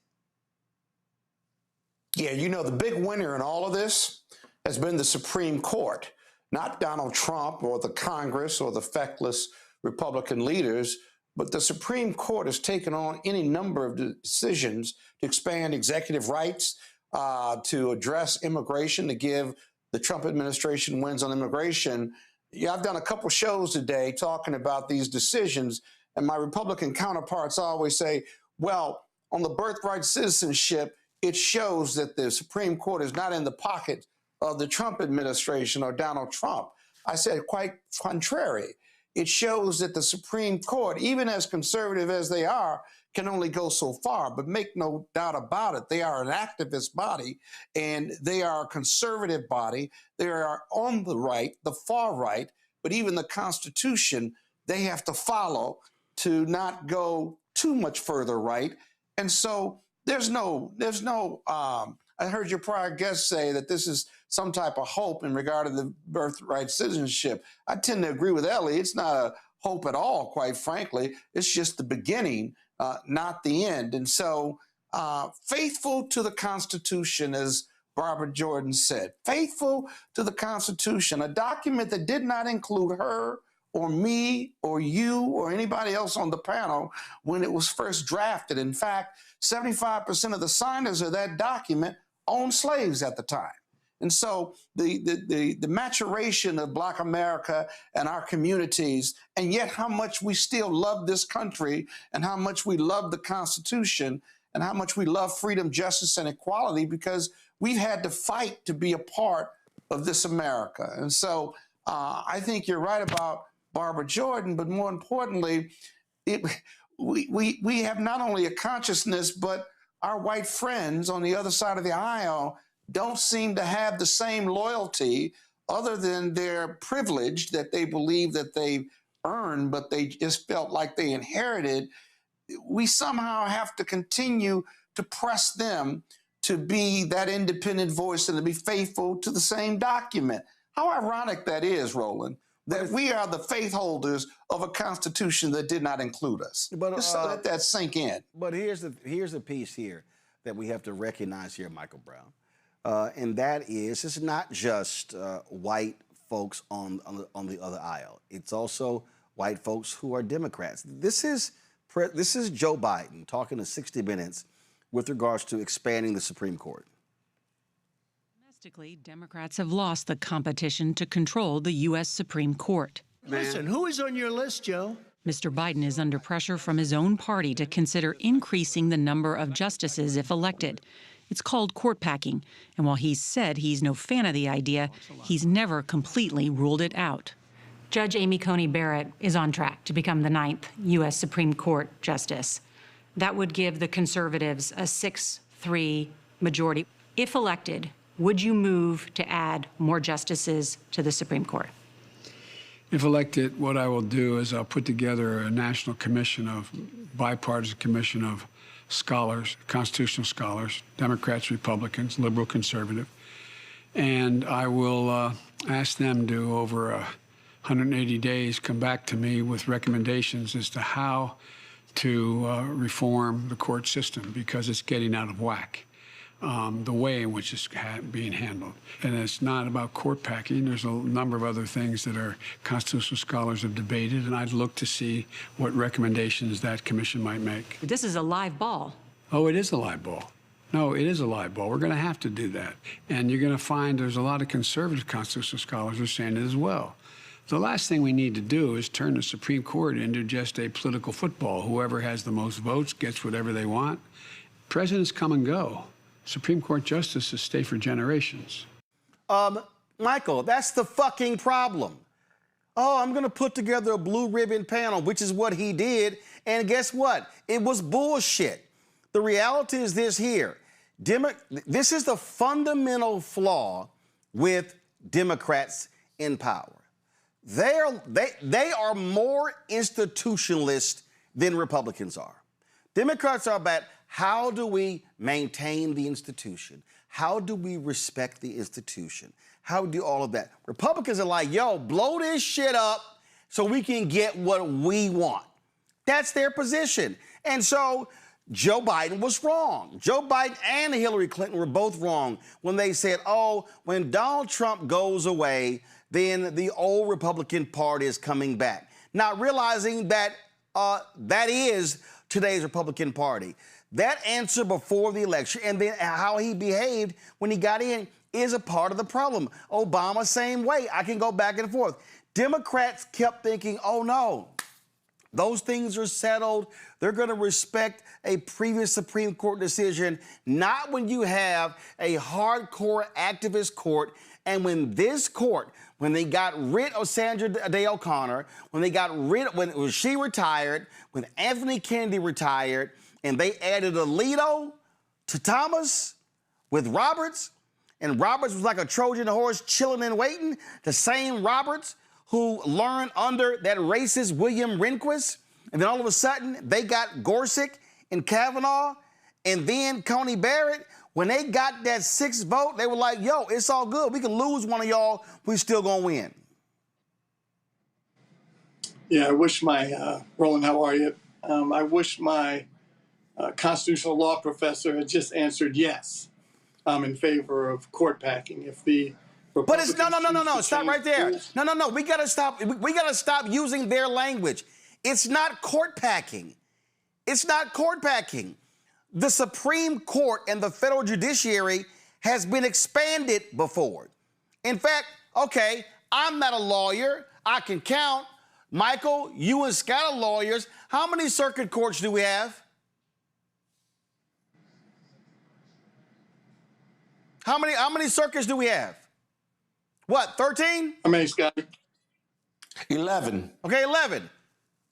[SPEAKER 15] Yeah, you know, the big winner in all of this has been the Supreme Court, not Donald Trump or the Congress or the feckless Republican leaders, but the Supreme Court has taken on any number of decisions to expand executive rights, to address immigration, to give the Trump administration wins on immigration. Yeah, I've done a couple shows today talking about these decisions, and my Republican counterparts always say, well, on the birthright citizenship, it shows that the Supreme Court is not in the pocket of the Trump administration or Donald Trump. I said quite contrary. It shows that the Supreme Court, even as conservative as they are, can only go so far. But make no doubt about it, they are an activist body, and they are a conservative body. They are on the right, the far right, but even the Constitution, they have to follow to not go too much further right. And so there's no, I heard your prior guest say that this is some type of hope in regard to the birthright citizenship. I tend to agree with Ellie. It's not a hope at all, quite frankly. It's just the beginning, not the end. And so faithful to the Constitution, as Barbara Jordan said, faithful to the Constitution, a document that did not include her or me or you or anybody else on the panel when it was first drafted. In fact, 75% of the signers of that document owned slaves at the time. And so the maturation of Black America and our communities, and yet how much we still love this country and how much we love the Constitution and how much we love freedom, justice, and equality, because we've had to fight to be a part of this America. And so I think you're right about Barbara Jordan, but more importantly, we have not only a consciousness, but our white friends on the other side of the aisle don't seem to have the same loyalty, other than their privilege that they believe that they've earned, but they just felt like they inherited. We somehow have to continue to press them to be that independent voice and to be faithful to the same document. How ironic that is, Roland, that we are the faith holders of a Constitution that did not include us.
[SPEAKER 1] But,
[SPEAKER 15] just let that sink in.
[SPEAKER 1] But here's the piece here that we have to recognize here, Michael Brown. And that is, it's not just white folks on the other aisle. It's also white folks who are Democrats. This is Joe Biden talking to 60 Minutes with regards to expanding the Supreme Court.
[SPEAKER 16] Domestically, Democrats have lost the competition to control the U.S. Supreme Court.
[SPEAKER 4] Listen, who is on your list, Joe?
[SPEAKER 16] Mr. Biden is under pressure from his own party to consider increasing the number of justices if elected. It's called court packing, and while he's said he's no fan of the idea, he's never completely ruled it out.
[SPEAKER 17] Judge Amy Coney Barrett is on track to become the 9th U.S. Supreme Court justice. That would give the conservatives a 6-3 majority. If elected, would you move to add more justices to the Supreme Court?
[SPEAKER 13] If elected, what I will do is I'll put together a national commission bipartisan commission of scholars, constitutional scholars, Democrats, Republicans, liberal, conservative, and I will ask them to, over 180 days, come back to me with recommendations as to how to reform the court system, because it's getting out of whack. The way in which it's being handled. And it's not about court packing. There's a number of other things that our constitutional scholars have debated, and I'd look to see what recommendations that commission might make.
[SPEAKER 17] This is a live ball.
[SPEAKER 13] Oh, it is a live ball. No, it is a live ball. We're going to have to do that. And you're going to find there's a lot of conservative constitutional scholars who are saying it as well. The last thing we need to do is turn the Supreme Court into just a political football. Whoever has the most votes gets whatever they want. Presidents come and go. Supreme Court justices stay for generations.
[SPEAKER 1] Michael, that's the fucking problem. Oh, I'm going to put together a blue ribbon panel, which is what he did. And guess what? It was bullshit. The reality is this here. This is the fundamental flaw with Democrats in power. They are more institutionalist than Republicans are. Democrats are about how do we maintain the institution? How do we respect the institution? How do all of that? Republicans are like, yo, blow this shit up so we can get what we want. That's their position. And so Joe Biden was wrong. Joe Biden and Hillary Clinton were both wrong when they said, oh, when Donald Trump goes away, then the old Republican Party is coming back. Not realizing that that is today's Republican Party. That answer before the election and then how he behaved when he got in is a part of the problem. Obama, same way. I can go back and forth. Democrats kept thinking, oh, no, those things are settled. They're going to respect a previous Supreme Court decision, not when you have a hardcore activist court. And when this court, when they got rid of Sandra Day O'Connor, when she retired, when Anthony Kennedy retired, and they added Alito to Thomas with Roberts, and Roberts was like a Trojan horse chilling and waiting, the same Roberts who learned under that racist William Rehnquist, and then all of a sudden they got Gorsuch and Kavanaugh, and then Coney Barrett. When they got that 6th vote, they were like, yo, it's all good. We can lose one of y'all, we still gonna win.
[SPEAKER 18] Yeah, I wish my, Roland, how are you? I wish my constitutional law professor had just answered yes. I'm in favor of court packing. If the
[SPEAKER 1] But it's no. Stop right there. No. We gotta stop. We gotta stop using their language. It's not court packing. It's not court packing. The Supreme Court and the federal judiciary has been expanded before. In fact, okay, I'm not a lawyer. I can count. Michael, you and Scott are lawyers. How many circuit courts do we have? How many circuits do we have? What, 13?
[SPEAKER 18] How many, Scott?
[SPEAKER 15] 11.
[SPEAKER 1] Okay, 11.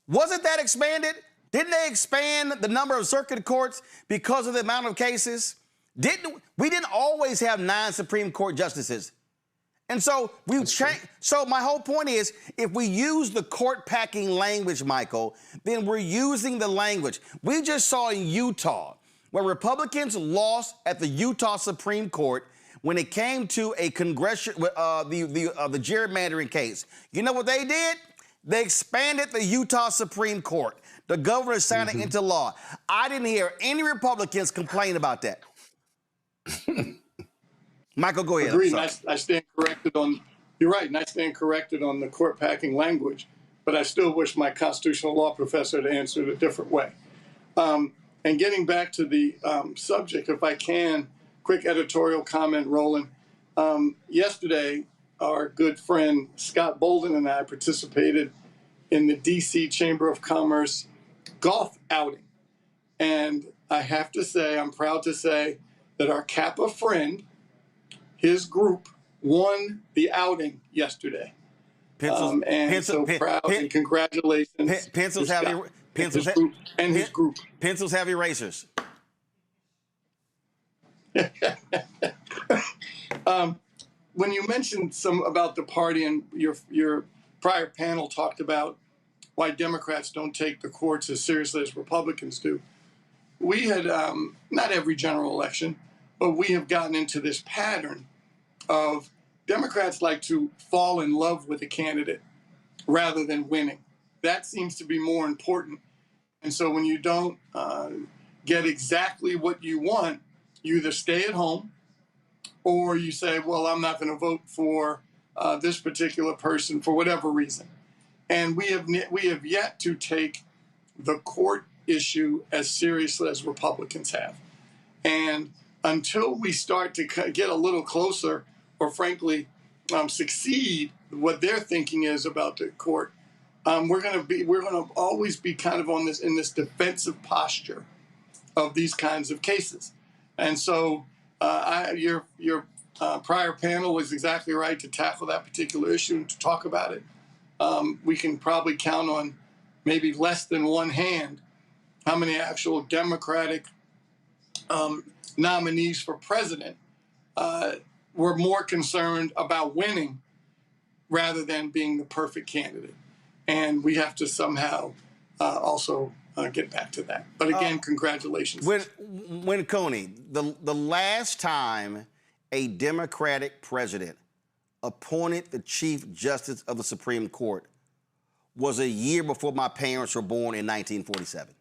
[SPEAKER 1] Wasn't that expanded? Didn't they expand the number of circuit courts because of the amount of cases? We didn't always have 9 Supreme Court justices. And so we've changed. So my whole point is, if we use the court packing language, Michael, then we're using the language. We just saw in Utah where Republicans lost at the Utah Supreme Court when it came to a congressional, the gerrymandering case. You know what they did? They expanded the Utah Supreme Court. The governor signed it into law. I didn't hear any Republicans complain about that. Michael, go ahead.
[SPEAKER 18] Agreed. I stand corrected on, you're right, and I stand corrected on the court packing language, but I still wish my constitutional law professor had answered a different way. And getting back to the subject, if I can, quick editorial comment, Roland. Yesterday, our good friend Scott Bolden and I participated in the D.C. Chamber of Commerce golf outing. And I have to say, I'm proud to say that our Kappa friend, his group, won the outing yesterday. So proud and congratulations.
[SPEAKER 1] Pencils have his group. Pencils have erasers.
[SPEAKER 18] When you mentioned some about the party and your prior panel talked about why Democrats don't take the courts as seriously as Republicans do. We had, not every general election, but we have gotten into this pattern of Democrats like to fall in love with a candidate rather than winning. That seems to be more important. And so when you don't get exactly what you want, you either stay at home or you say, well, I'm not going to vote for this particular person for whatever reason. And we have yet to take the court issue as seriously as Republicans have. And until we start to get a little closer, or frankly, succeed what their thinking is about the court, we're going to always be kind of in this defensive posture of these kinds of cases. And so your prior panel was exactly right to tackle that particular issue and to talk about it. We can probably count on maybe less than one hand how many actual Democratic nominees for president were more concerned about winning rather than being the perfect candidate. And we have to somehow also get back to that. But again, congratulations.
[SPEAKER 1] When Coney, the last time a Democratic president appointed the Chief Justice of the Supreme Court was a year before my parents were born in 1947.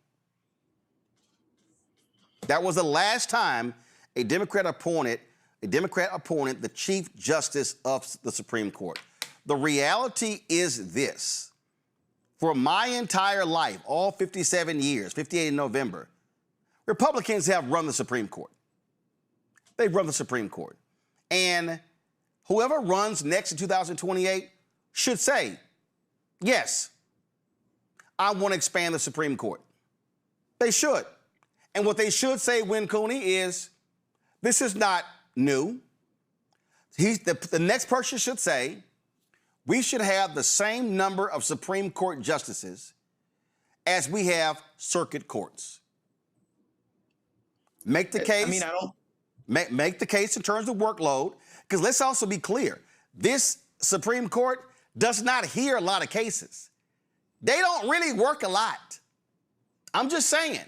[SPEAKER 1] That was the last time a Democrat appointed the Chief Justice of the Supreme Court. The reality is this. For my entire life, all 57 years, 58 in November, Republicans have run the Supreme Court. They've run the Supreme Court. And whoever runs next in 2028 should say, yes, I want to expand the Supreme Court. They should. And what they should say, Win Cooney, is this is not new. The next person should say, we should have the same number of Supreme Court justices as we have circuit courts. Make the case.
[SPEAKER 19] I mean, I don't.
[SPEAKER 1] Make the case in terms of workload, because let's also be clear. This Supreme Court does not hear a lot of cases. They don't really work a lot. I'm just saying.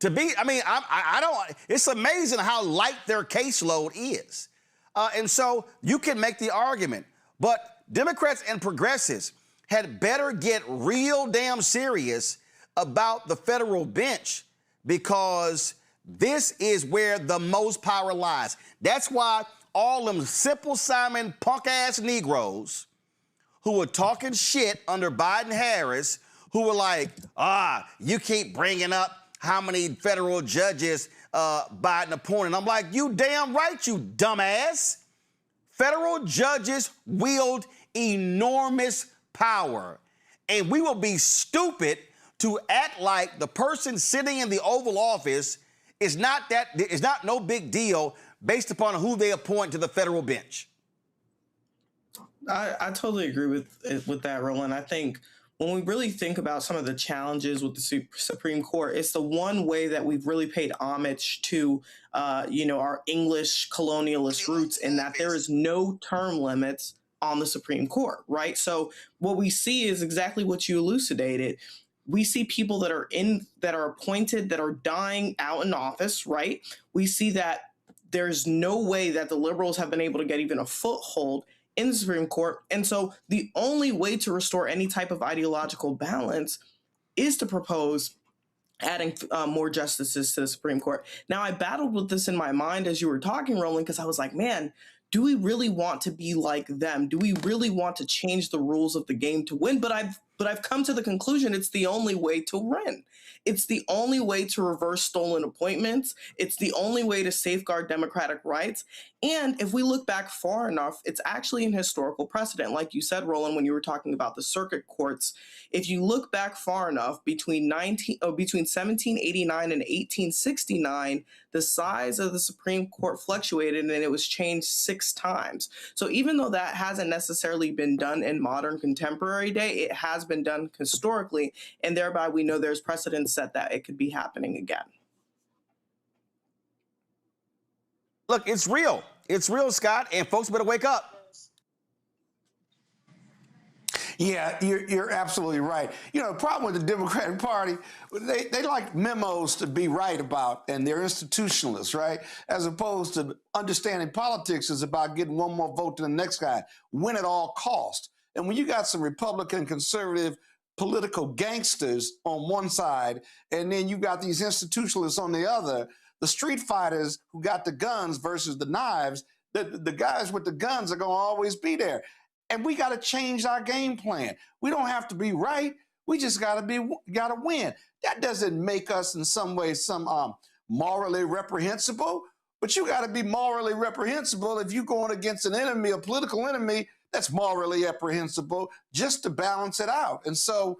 [SPEAKER 1] It's amazing how light their caseload is. And so you can make the argument, but Democrats and progressives had better get real damn serious about the federal bench, because this is where the most power lies. That's why all them Simple Simon punk-ass Negroes who were talking shit under Biden-Harris, who were like, you keep bringing up how many federal judges Biden appointed. I'm like, you damn right, you dumbass. Federal judges wield enormous power, and we will be stupid to act like the person sitting in the Oval Office is not no big deal based upon who they appoint to the federal bench.
[SPEAKER 19] I totally agree with that, Roland. I think when we really think about some of the challenges with the Supreme Court, it's the one way that we've really paid homage to, our English colonialist roots, in that there is no term limits on the Supreme Court, right? So what we see is exactly what you elucidated. We see people that are appointed, that are dying out in office, right? We see that there's no way that the liberals have been able to get even a foothold in the Supreme Court. And so the only way to restore any type of ideological balance is to propose adding more justices to the Supreme Court. Now, I battled with this in my mind as you were talking, Roland, because I was like, man, do we really want to be like them? Do we really want to change the rules of the game to win? But I've come to the conclusion it's the only way to win. It's the only way to reverse stolen appointments. It's the only way to safeguard democratic rights. And if we look back far enough, it's actually an historical precedent. Like you said, Roland, when you were talking about the circuit courts, if you look back far enough, between 1789 and 1869, the size of the Supreme Court fluctuated and it was changed 6 times. So even though that hasn't necessarily been done in modern contemporary day, it has been done historically, and thereby we know there's precedent set that it could be happening again.
[SPEAKER 1] Look, it's real. It's real, Scott, and folks better wake up.
[SPEAKER 15] Yeah, you're absolutely right. You know, the problem with the Democratic Party, they like memos to be right about, and they're institutionalists, right? As opposed to understanding politics is about getting one more vote to the next guy, win at all cost. And when you got some Republican, conservative, political gangsters on one side, and then you got these institutionalists on the other, the street fighters who got the guns versus the knives, the guys with the guns are going to always be there. And we got to change our game plan. We don't have to be right. We just got to win. That doesn't make us in some way morally reprehensible, but you got to be morally reprehensible if you're going against an enemy, a political enemy that's morally reprehensible, just to balance it out. And so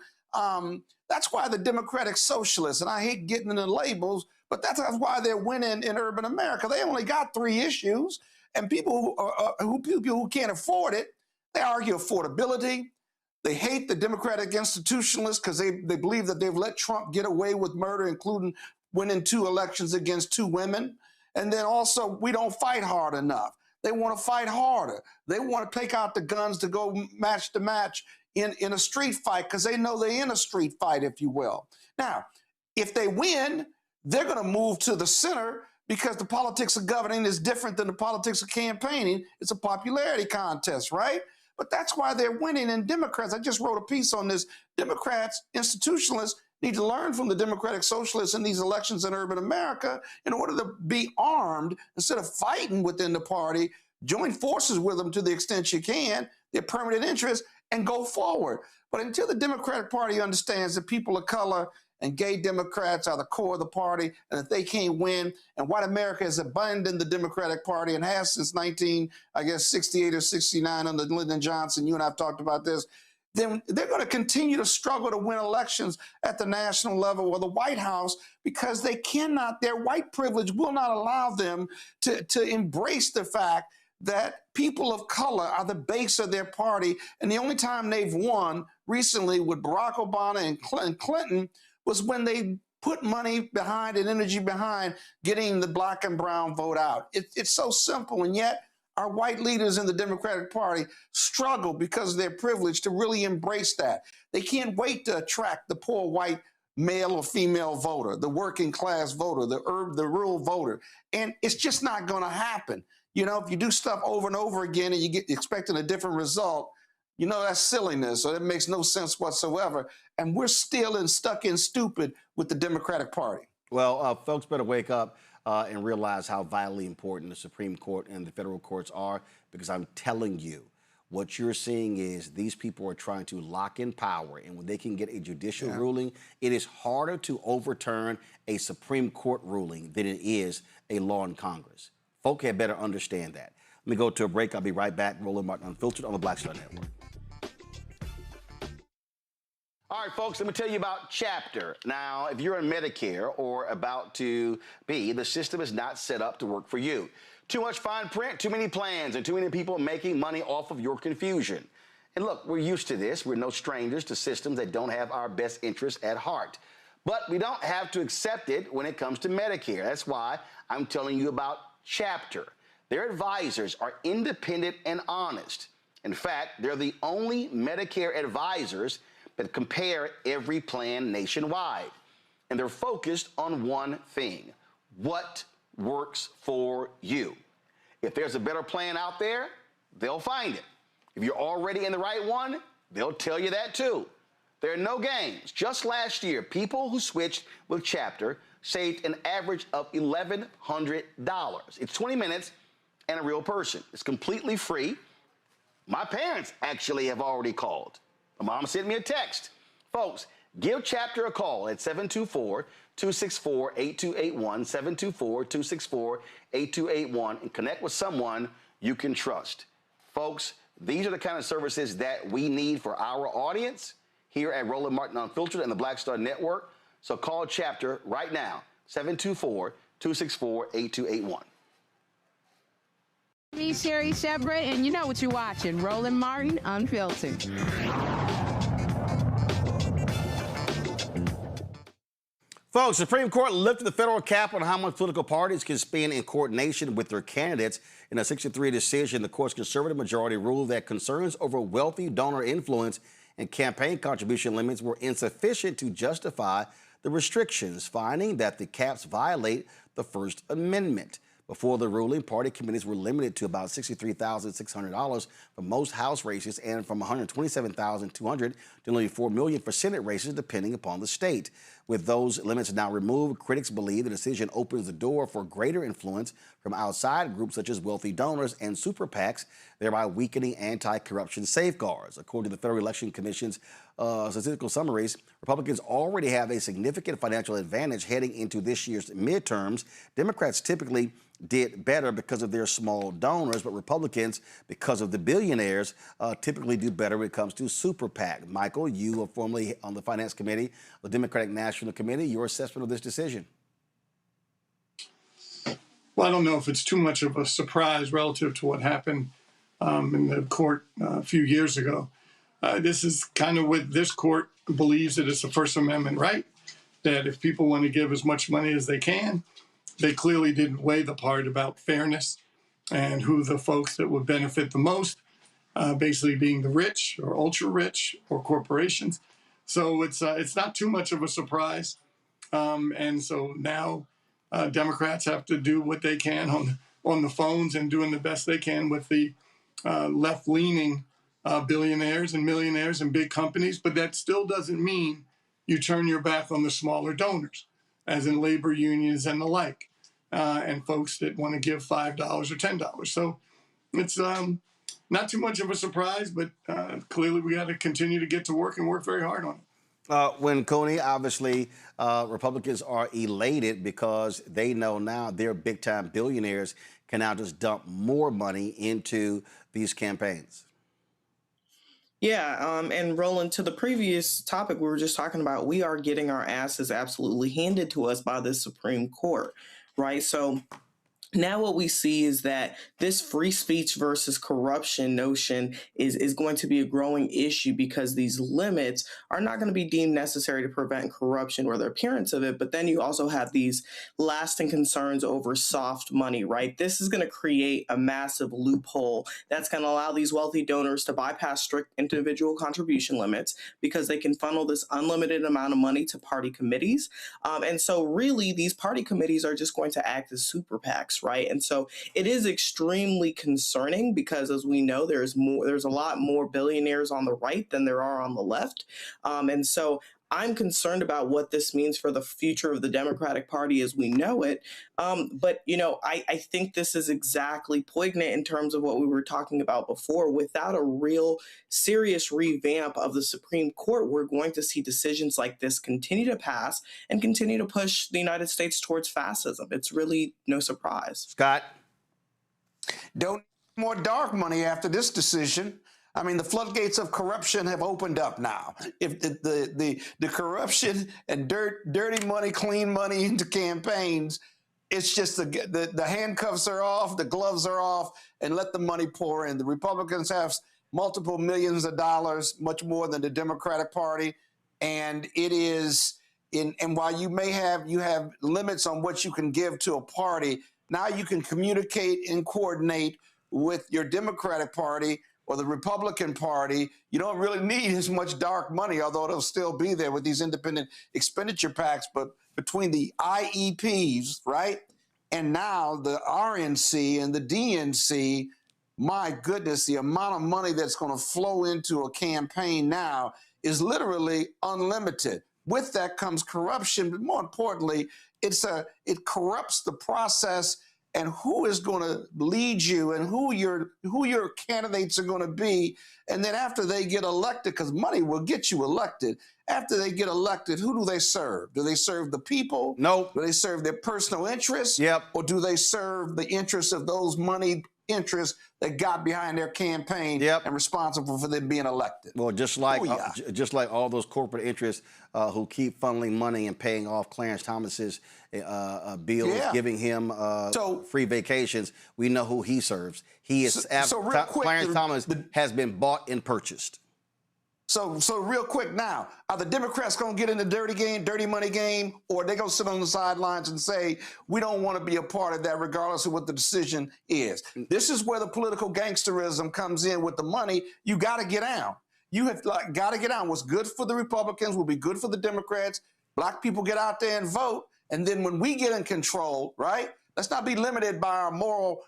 [SPEAKER 15] that's why the Democratic Socialists, and I hate getting into labels, but that's why they're winning in urban America. They only got 3 issues, and people who can't afford it, they argue affordability. They hate the Democratic institutionalists because they believe that they've let Trump get away with murder, including winning 2 elections against 2 women. And then also, we don't fight hard enough. They want to fight harder. They want to take out the guns to go match to match in a street fight because they know they're in a street fight, if you will. Now, if they win, they're going to move to the center because the politics of governing is different than the politics of campaigning. It's a popularity contest, right? But that's why they're winning. And Democrats, I just wrote a piece on this, Democrats, institutionalists, need to learn from the Democratic Socialists in these elections in urban America in order to be armed instead of fighting within the party. Join forces with them to the extent you can, their permanent interests, and go forward. But until the Democratic Party understands that people of color and gay Democrats are the core of the party, and that they can't win, and white America has abandoned the Democratic Party and has since 68 or 69 under Lyndon Johnson, you and I have talked about this, then they're going to continue to struggle to win elections at the national level or the White House because they cannot, their white privilege will not allow them to embrace the fact that people of color are the base of their party. And the only time they've won recently with Barack Obama and Clinton was when they put money behind and energy behind getting the black and brown vote out. It's so simple, and yet our white leaders in the Democratic Party struggle because of their privilege to really embrace that. They can't wait to attract the poor white male or female voter, the working class voter, the rural voter, and it's just not going to happen. You know, if you do stuff over and over again and you get expecting a different result, you know, that's silliness, or it makes no sense whatsoever. And we're still stuck in stupid with the Democratic Party.
[SPEAKER 1] Well, folks better wake up and realize how vitally important the Supreme Court and the federal courts are, because I'm telling you, what you're seeing is these people are trying to lock in power, and when they can get a judicial ruling, it is harder to overturn a Supreme Court ruling than it is a law in Congress. Folk had better understand that. Let me go to a break. I'll be right back. Roland Martin Unfiltered on the Black Star Network. All right, folks, let me tell you about Chapter. Now, if you're in Medicare or about to be, the system is not set up to work for you. Too much fine print, too many plans, and too many people making money off of your confusion. And look, we're used to this. We're no strangers to systems that don't have our best interests at heart. But we don't have to accept it when it comes to Medicare. That's why I'm telling you about Chapter. Their advisors are independent and honest. In fact, they're the only Medicare advisors that compare every plan nationwide. And they're focused on one thing: what works for you. If there's a better plan out there, they'll find it. If you're already in the right one, they'll tell you that too. There are no games. Just last year, people who switched with Chapter saved an average of $1,100. It's 20 minutes and a real person. It's completely free. My parents actually have already called. My mom sent me a text. Folks, give Chapter a call at 724-264-8281, 724-264-8281, and connect with someone you can trust. Folks, these are the kind of services that we need for our audience here at Roland Martin Unfiltered and the Black Star Network. So call Chapter right now, 724-264-8281.
[SPEAKER 8] Me, Sherry Shepard, and you know what you're watching, Roland Martin Unfiltered.
[SPEAKER 1] Folks, the Supreme Court lifted the federal cap on how much political parties can spend in coordination with their candidates. In a 6-3 decision, the court's conservative majority ruled that concerns over wealthy donor influence and campaign contribution limits were insufficient to justify the restrictions, finding that the caps violate the First Amendment. Before the ruling, party committees were limited to about $63,600 for most House races and from $127,200 to nearly $4 million for Senate races, depending upon the state. With those limits now removed, critics believe the decision opens the door for greater influence from outside groups such as wealthy donors and super PACs, thereby weakening anti-corruption safeguards. According to the Federal Election Commission's statistical summaries, Republicans already have a significant financial advantage heading into this year's midterms. Democrats typically did better because of their small donors, but Republicans, because of the billionaires, typically do better when it comes to super PAC. Michael, you are formerly on the Finance Committee, the Democratic National Committee. Your assessment of this decision?
[SPEAKER 18] Well, I don't know if it's too much of a surprise relative to what happened in the court a few years ago. This is kind of what this court believes that it's a First Amendment right, that if people want to give as much money as they can, they clearly didn't weigh the part about fairness and who the folks that would benefit the most, basically being the rich or ultra rich or corporations. So it's not too much of a surprise. And so now Democrats have to do what they can on the phones and doing the best they can with the left-leaning billionaires and millionaires and big companies. But that still doesn't mean you turn your back on the smaller donors, as in labor unions and the like, and folks that want to give $5 or $10. So it's not too much of a surprise, but clearly we got to continue to get to work and work very hard on it.
[SPEAKER 1] When Coney, obviously, Republicans are elated because they know now their big-time billionaires can now just dump more money into these campaigns.
[SPEAKER 19] Yeah, and Roland, to the previous topic we were just talking about, we are getting our asses absolutely handed to us by the Supreme Court, right? So now what we see is that this free speech versus corruption notion is going to be a growing issue because these limits are not going to be deemed necessary to prevent corruption or the appearance of it. But then you also have these lasting concerns over soft money, right? This is going to create a massive loophole that's going to allow these wealthy donors to bypass strict individual contribution limits because they can funnel this unlimited amount of money to party committees. And so really, these party committees are just going to act as super PACs, right? And so it is extremely concerning because, as we know, there's a lot more billionaires on the right than there are on the left. And so I'm concerned about what this means for the future of the Democratic Party as we know it. But, you know, I think this is exactly poignant in terms of what we were talking about before. Without a real serious revamp of the Supreme Court, we're going to see decisions like this continue to pass and continue to push the United States towards fascism. It's really no surprise.
[SPEAKER 1] Scott?
[SPEAKER 15] Don't need more dark money after this decision. I mean, the floodgates of corruption have opened up now. If the corruption and dirty money, clean money into campaigns, it's just the handcuffs are off, the gloves are off, and let the money pour in. The Republicans have multiple millions of dollars, much more than the Democratic Party, and it is and while you have limits on what you can give to a party, now you can communicate and coordinate with your Democratic Party or the Republican Party. You don't really need as much dark money, although it'll still be there with these independent expenditure packs. But between the IEPs, right, and now the RNC and the DNC, my goodness, the amount of money that's going to flow into a campaign now is literally unlimited. With that comes corruption, but more importantly, it corrupts the process and who is going to lead you and who your candidates are going to be. And then after they get elected, because money will get you elected, after they get elected, who do they serve? Do they serve the people?
[SPEAKER 1] Nope.
[SPEAKER 15] Do they serve their personal interests?
[SPEAKER 1] Yep.
[SPEAKER 15] Or do they serve the interests of those moneyed interests that got behind their campaign and responsible for them being elected?
[SPEAKER 1] Well, just like all those corporate interests who keep funneling money and paying off Clarence Thomas's bills, giving him free vacations, we know who he serves. He is Clarence Thomas has been bought and purchased.
[SPEAKER 15] So real quick now, are the Democrats going to get in the dirty money game, or are they going to sit on the sidelines and say, we don't want to be a part of that regardless of what the decision is? This is where the political gangsterism comes in with the money. You got to get out. You have got to get out. What's good for the Republicans will be good for the Democrats. Black people get out there and vote. And then when we get in control, right, let's not be limited by our moral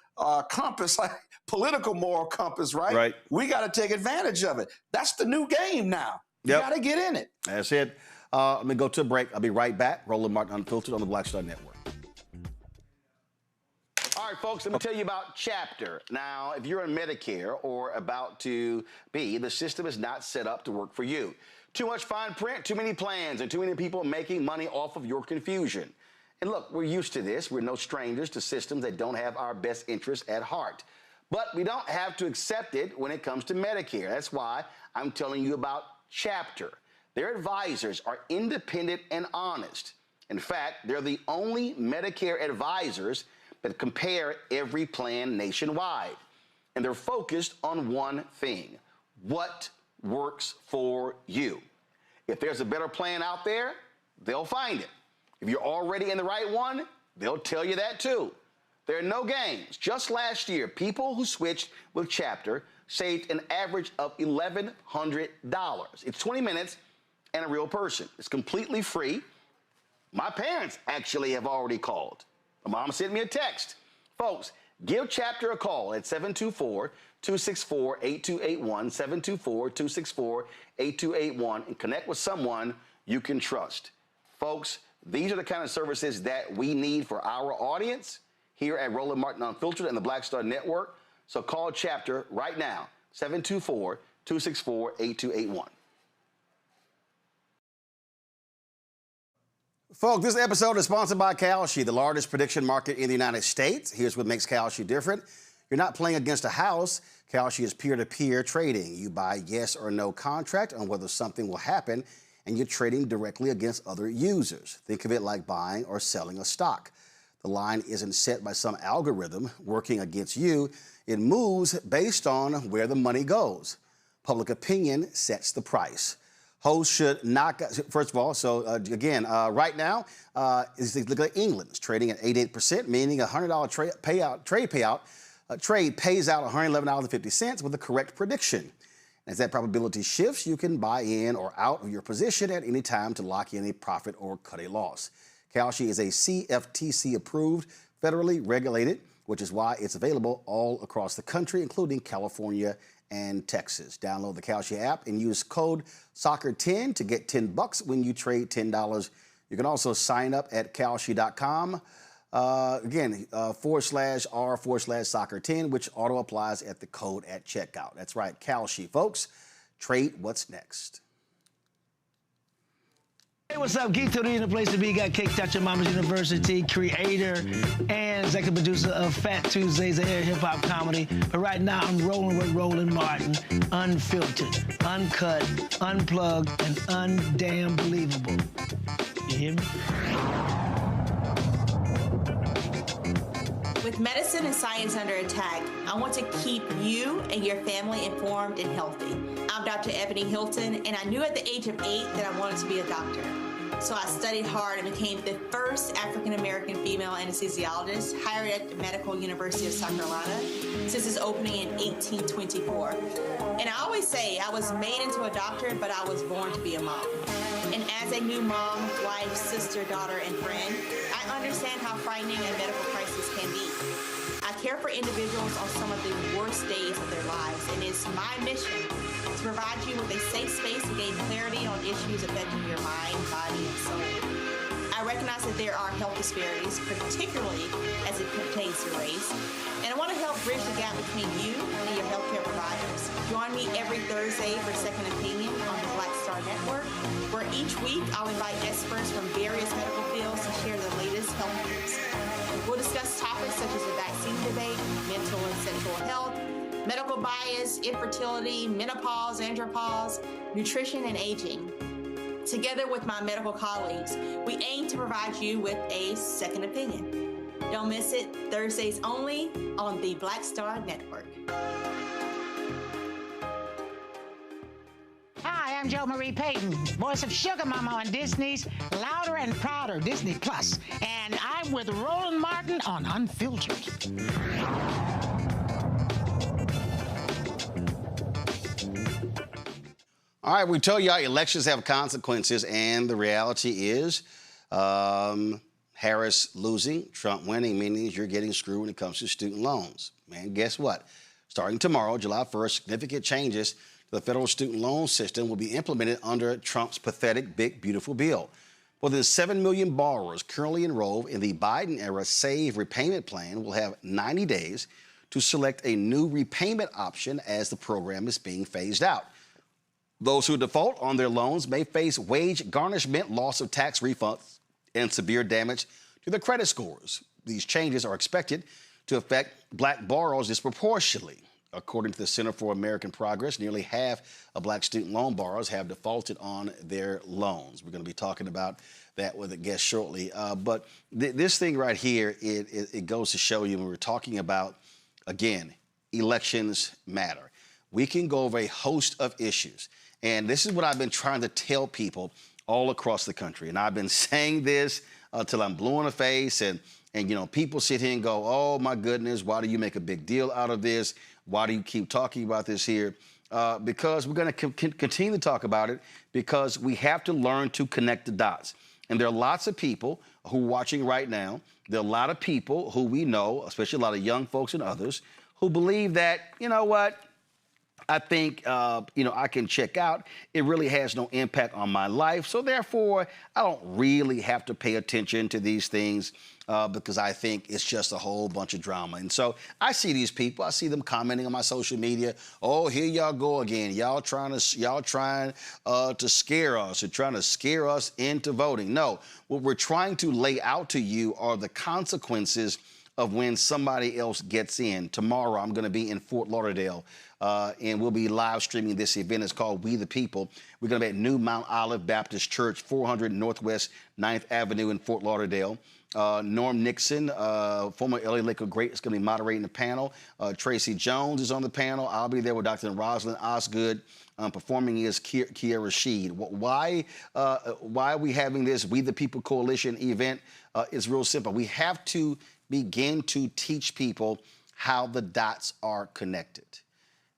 [SPEAKER 15] compass, like political moral compass, right?
[SPEAKER 1] Right.
[SPEAKER 15] We got to take advantage of it. That's the new game now. You got to get in it.
[SPEAKER 1] That's it. Let me go to a break. I'll be right back. Roland Martin Unfiltered on the Black Star Network. All right, folks, let me tell you about Chapter. Now, if you're on Medicare or about to be, the system is not set up to work for you. Too much fine print, too many plans, and too many people making money off of your confusion. And look, we're used to this. We're no strangers to systems that don't have our best interests at heart. But we don't have to accept it when it comes to Medicare. That's why I'm telling you about Chapter. Their advisors are independent and honest. In fact, they're the only Medicare advisors that compare every plan nationwide. And they're focused on one thing: what works for you. If there's a better plan out there, they'll find it. If you're already in the right one, they'll tell you that too. There are no games. Just last year, people who switched with Chapter saved an average of $1,100. It's 20 minutes and a real person. It's completely free. My parents actually have already called. My mom sent me a text. Folks, give Chapter a call at 724-264-8281, 724-264-8281, and connect with someone you can trust. Folks, these are the kind of services that we need for our audience here at Roland Martin Unfiltered and the Black Star Network. So call Chapter right now, 724-264-8281. Folks, this episode is sponsored by Kalshi, the largest prediction market in the United States. Here's what makes Kalshi different. You're not playing against a house. Kalshi is peer-to-peer trading. You buy yes or no contract on whether something will happen, and you're trading directly against other users. Think of it like buying or selling a stock. The line isn't set by some algorithm working against you. It moves based on where the money goes. Public opinion sets the price. Hosts should knock, first of all, so right now, look at England. It's trading at 88%, meaning a $100 trade pays out $111.50 with the correct prediction. As that probability shifts, you can buy in or out of your position at any time to lock in a profit or cut a loss. Kalshi is a CFTC approved, federally regulated, which is why it's available all across the country, including California and Texas. Download the Kalshi app and use code SOCCER10 to get $10 when you trade $10. You can also sign up at Kalshi.com, /R/soccer10, which auto applies at the code at checkout. That's right, Kalshi, folks. Trade what's next.
[SPEAKER 4] Hey, what's up? Geek Tony in the place to be. Got kicked out your mama's university, creator and executive producer of Fat Tuesdays, a hip-hop comedy. But right now, I'm rolling with Roland Martin, unfiltered, uncut, unplugged, and undamn believable. You hear me?
[SPEAKER 20] With medicine and science under attack, I want to keep you and your family informed and healthy. I'm Dr. Ebony Hilton, and I knew at the age of 8 that I wanted to be a doctor. So I studied hard and became the first African-American female anesthesiologist hired at the Medical University of South Carolina since its opening in 1824. And I always say I was made into a doctor, but I was born to be a mom. And as a new mom, wife, sister, daughter, and friend, I understand how frightening a medical crisis can be. I care for individuals on some of the worst days of their lives, and it's my mission to provide you with a safe space to gain clarity on issues affecting your mind, body, and soul. I recognize that there are health disparities, particularly as it pertains to race, and I want to help bridge the gap between you and your healthcare providers. Join me every Thursday for Second Opinion on the Black Star Network, where each week I'll invite experts from various medical fields to share the latest health news. We'll discuss topics such as the vaccine debate, mental and sexual health, medical bias, infertility, menopause, andropause, nutrition, and aging. Together with my medical colleagues, we aim to provide you with a second opinion. Don't miss it, Thursdays only on the Black Star Network.
[SPEAKER 21] Hi, I'm Jo Marie Payton, voice of Sugar Mama on Disney's Louder and Prouder Disney Plus, and I'm with Roland Martin on Unfiltered.
[SPEAKER 1] All right, we told y'all elections have consequences, and the reality is Harris losing, Trump winning, meaning you're getting screwed when it comes to student loans. Man, guess what? Starting tomorrow, July 1st, significant changes to the federal student loan system will be implemented under Trump's pathetic, big, beautiful bill. More than 7 million borrowers currently enrolled in the Biden-era SAVE repayment plan will have 90 days to select a new repayment option as the program is being phased out. Those who default on their loans may face wage garnishment, loss of tax refunds, and severe damage to their credit scores. These changes are expected to affect black borrowers disproportionately. According to the Center for American Progress, nearly half of black student loan borrowers have defaulted on their loans. We're going to be talking about that with a guest shortly. But this thing right here, it goes to show you when we're talking about, again, elections matter. We can go over a host of issues. And this is what I've been trying to tell people all across the country. And I've been saying this till I'm blue in the face. And you know, people sit here and go, oh, my goodness, why do you make a big deal out of this? Why do you keep talking about this here? Because we're going to continue to talk about it because we have to learn to connect the dots. And there are lots of people who are watching right now. There are a lot of people who we know, especially a lot of young folks and others, who believe that, you know what, I think, you know, I can check out. It really has no impact on my life. So therefore, I don't really have to pay attention to these things because I think it's just a whole bunch of drama. And so I see these people. I see them commenting on my social media. Oh, here y'all go again. Y'all trying to scare us or trying to scare us into voting. No, what we're trying to lay out to you are the consequences of when somebody else gets in. Tomorrow, I'm going to be in Fort Lauderdale, and we'll be live streaming this event. It's called We the People. We're going to be at New Mount Olive Baptist Church, 400 Northwest 9th Avenue in Fort Lauderdale. Norm Nixon, former LA Laker great, is going to be moderating the panel. Tracy Jones is on the panel. I'll be there with Dr. Rosalind Osgood. Performing is Kiera Sheed. Why are we having this We the People Coalition event? It's real simple. We have to begin to teach people how the dots are connected.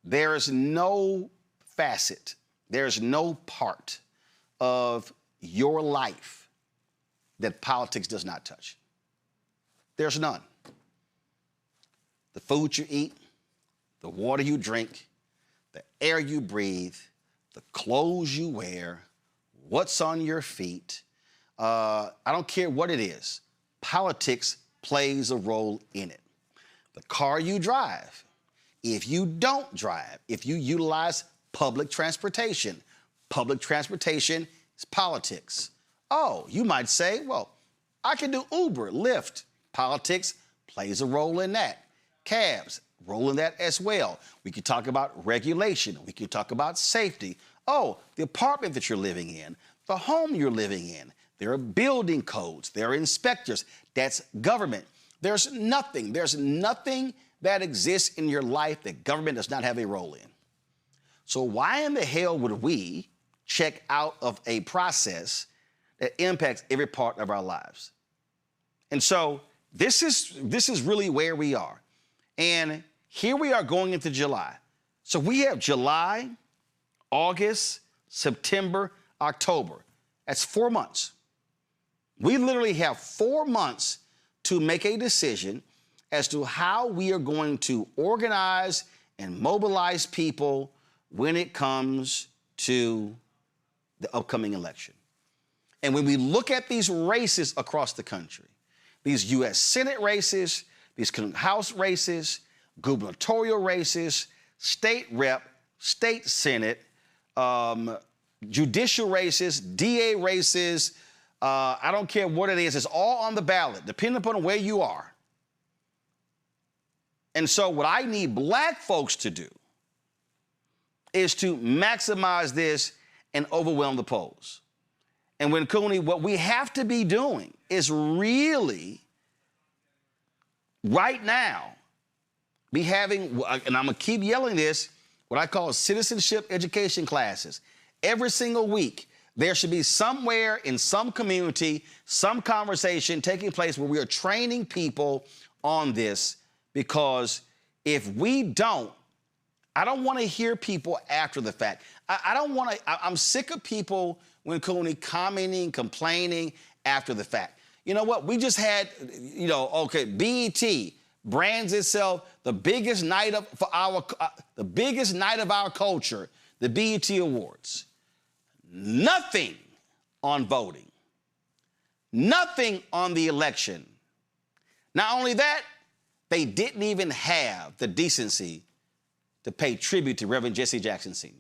[SPEAKER 1] There is no facet, there's no part of your life that politics does not touch. There's none. The food you eat, the water you drink, the air you breathe, the clothes you wear, what's on your feet, I don't care what it is, politics plays a role in it. The car you drive, if you don't drive, if you utilize public transportation is politics. Oh, you might say, well, I can do Uber, Lyft. Politics plays a role in that. Cabs, role in that as well. We could talk about regulation. We could talk about safety. Oh, the apartment that you're living in, the home you're living in. There are building codes. There are inspectors. That's government. There's nothing that exists in your life that government does not have a role in. So why in the hell would we check out of a process that impacts every part of our lives? And so this is really where we are. And here we are going into July. So we have July, August, September, October. That's 4 months. We literally have 4 months to make a decision as to how we are going to organize and mobilize people when it comes to the upcoming election. And when we look at these races across the country, these U.S. Senate races, these House races, gubernatorial races, state rep, state Senate, judicial races, DA races, I don't care what it is, it's all on the ballot, depending upon where you are. And so what I need black folks to do is to maximize this and overwhelm the polls. And when Cooney, what we have to be doing is really, right now, be having, and I'm gonna keep yelling this, what I call citizenship education classes. Every single week, there should be somewhere in some community, some conversation taking place where we are training people on this, because if we don't, I don't want to hear people after the fact. I don't want to. I'm sick of people, when Cooney, commenting, complaining after the fact. You know what? We just had, okay, BET brands itself the biggest night of our culture, the BET Awards. Nothing on voting. Nothing on the election. Not only that, they didn't even have the decency to pay tribute to Reverend Jesse Jackson Sr.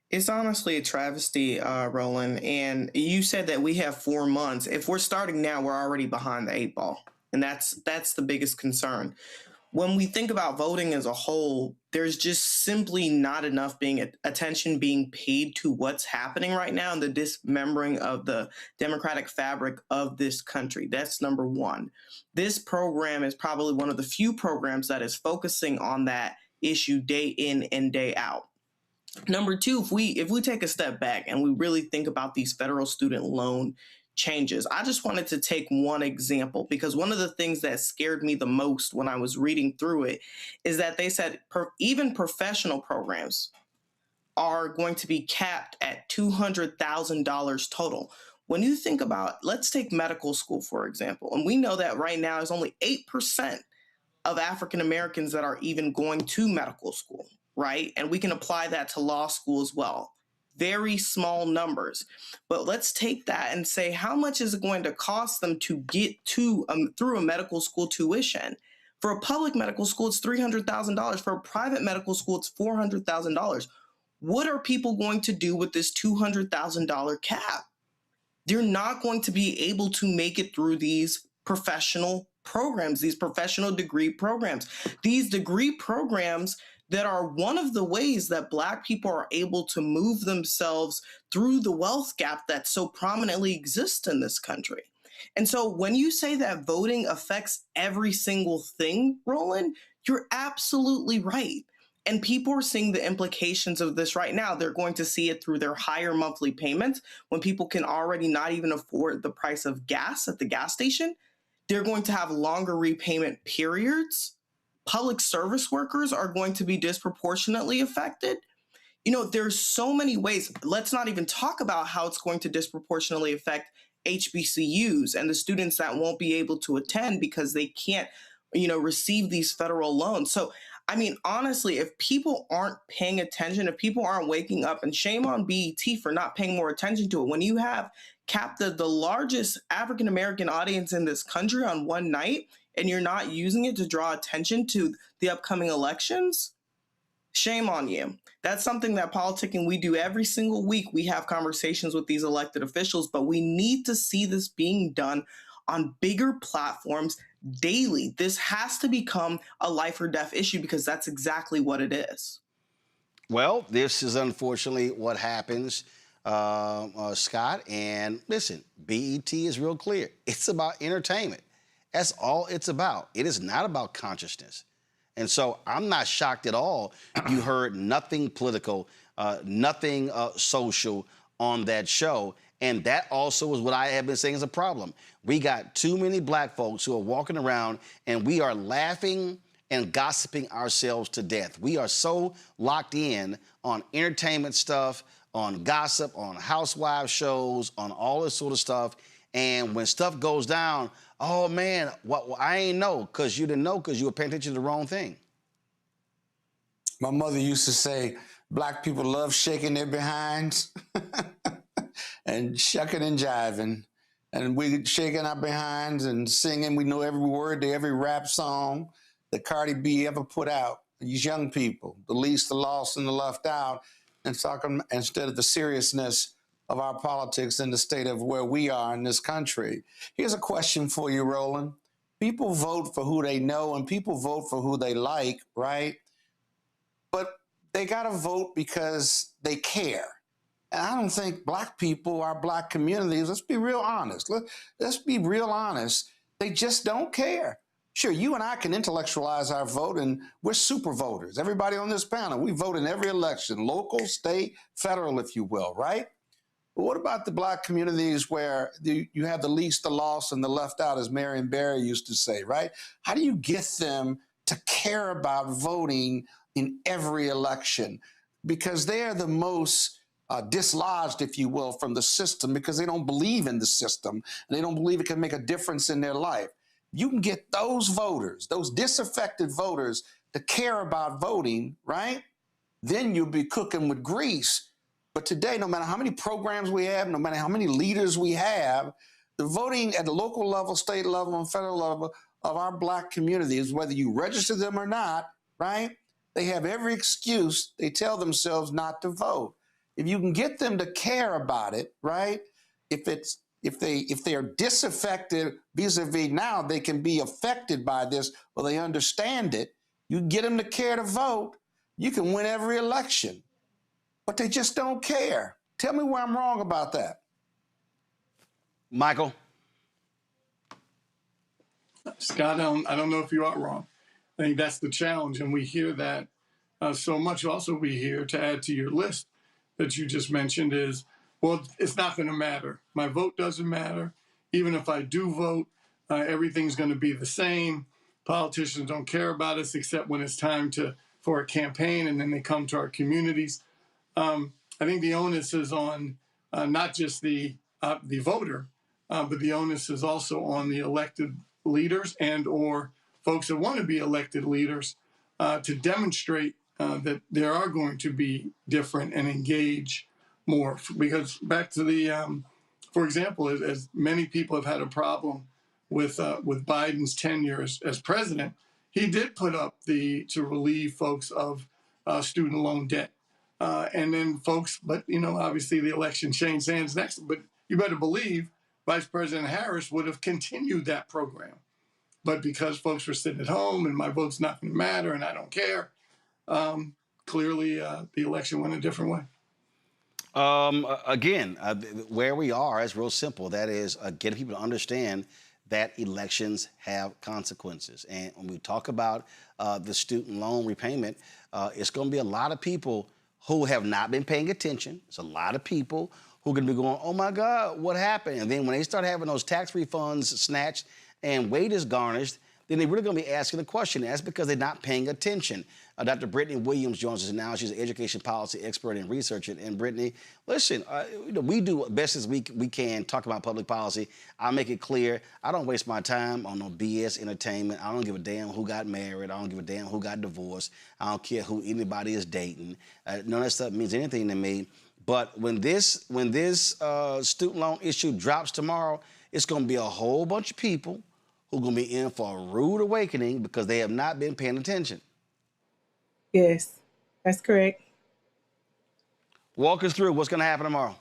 [SPEAKER 19] It's honestly a travesty, Roland. And you said that we have 4 months. If we're starting now, we're already behind the 8 ball. And that's the biggest concern. When we think about voting as a whole, there's just simply not enough attention being paid to what's happening right now and the dismembering of the democratic fabric of this country. That's number one. This program is probably one of the few programs that is focusing on that issue day in and day out. Number two, if we take a step back and we really think about these federal student loan changes, I just wanted to take one example, because one of the things that scared me the most when I was reading through it is that they said even professional programs are going to be capped at $200,000 total. When you think about, let's take medical school, for example, and we know that right now is only 8% of African Americans that are even going to medical school, right? And we can apply that to law school as well. Very small numbers. But let's take that and say, how much is it going to cost them to get to through a medical school tuition? For a public medical school, it's $300,000. For a private medical school, it's $400,000. What are people going to do with this $200,000 cap? They're not going to be able to make it through these professional programs, these professional degree programs. These degree programs that are one of the ways that Black people are able to move themselves through the wealth gap that so prominently exists in this country. And so when you say that voting affects every single thing, Roland, you're absolutely right. And people are seeing the implications of this right now. They're going to see it through their higher monthly payments when people can already not even afford the price of gas at the gas station. They're going to have longer repayment periods. Public service workers are going to be disproportionately affected. You know, there's so many ways. Let's not even talk about how it's going to disproportionately affect HBCUs and the students that won't be able to attend because they can't, receive these federal loans. So, I mean, honestly, if people aren't paying attention, if people aren't waking up, and shame on BET for not paying more attention to it, when you have capped the largest African-American audience in this country on one night, and you're not using it to draw attention to the upcoming elections, shame on you. That's something that politicking we do every single week. We have conversations with these elected officials, but we need to see this being done on bigger platforms daily. This has to become a life or death issue because that's exactly what it is.
[SPEAKER 1] Well, this is unfortunately what happens, Scott. And listen, BET is real clear. It's about entertainment. That's all it's about. It is not about consciousness. And so I'm not shocked at all you heard nothing political, nothing social on that show. And that also is what I have been saying is a problem. We got too many Black folks who are walking around and we are laughing and gossiping ourselves to death. We are so locked in on entertainment stuff, on gossip, on housewives shows, on all this sort of stuff. And when stuff goes down, oh man, I ain't know, because you didn't know because you were paying attention to the wrong thing.
[SPEAKER 15] My mother used to say, Black people love shaking their behinds and shucking and jiving. And we shaking our behinds and singing. We know every word to every rap song that Cardi B ever put out. These young people, the least, the lost, and the left out, and talking instead of the seriousness of our politics in the state of where we are in this country. Here's a question for you, Roland. People vote for who they know and people vote for who they like, right? But they got to vote because they care. And I don't think Black people, our Black communities, let's be real honest. Let's be real honest. They just don't care. Sure, you and I can intellectualize our vote, and we're super voters. Everybody on this panel, we vote in every election, local, state, federal, if you will, right? But what about the Black communities where you have the least, the lost, and the left out, as Marion Barry used to say, right? How do you get them to care? care about voting in every election because they are the most dislodged, if you will, from the system because they don't believe in the system and they don't believe it can make a difference in their life. You can get those voters, those disaffected voters, to care about voting, right? Then you'll be cooking with grease. But today, no matter how many programs we have, no matter how many leaders we have, the voting at the local level, state level, and federal level of our Black communities, whether you register them or not, right? They have every excuse. They tell themselves not to vote. If you can get them to care about it, right? If they are disaffected vis-a-vis now, they can be affected by this, or they understand it. You get them to care to vote, you can win every election. But they just don't care. Tell me where I'm wrong about that.
[SPEAKER 1] Michael?
[SPEAKER 18] Scott, I don't know if you are wrong. I think that's the challenge, and we hear that so much. Also, we hear, to add to your list that you just mentioned, is, well, it's not going to matter. My vote doesn't matter. Even if I do vote, everything's going to be the same. Politicians don't care about us except when it's time for a campaign, and then they come to our communities. I think the onus is on not just the voter, but the onus is also on the elected leaders and or folks that want to be elected leaders to demonstrate that there are going to be different and engage more. Because back to the, for example, as many people have had a problem with Biden's tenure as president, he did put up to relieve folks of student loan debt. And then folks, but obviously the election changed hands next, but you better believe Vice President Harris would have continued that program. But because folks were sitting at home and my vote's not going to matter and I don't care, clearly the election went a different way.
[SPEAKER 1] Again, where we are is real simple. That is getting people to understand that elections have consequences. And when we talk about the student loan repayment, it's going to be a lot of people who have not been paying attention. It's a lot of people who are going to be going, oh my God, what happened? And then when they start having those tax refunds snatched and wages garnished, then they're really going to be asking the question. That's because they're not paying attention. Dr. Brittany Williams joins us now. She's an education policy expert and researcher. And Brittany, listen, we do best as we can talk about public policy. I'll make it clear. I don't waste my time on no BS entertainment. I don't give a damn who got married. I don't give a damn who got divorced. I don't care who anybody is dating. None of that stuff means anything to me. But when this student loan issue drops tomorrow, it's going to be a whole bunch of people who are going to be in for a rude awakening because they have not been paying attention.
[SPEAKER 3] Yes, that's correct.
[SPEAKER 1] Walk us through what's going to happen tomorrow.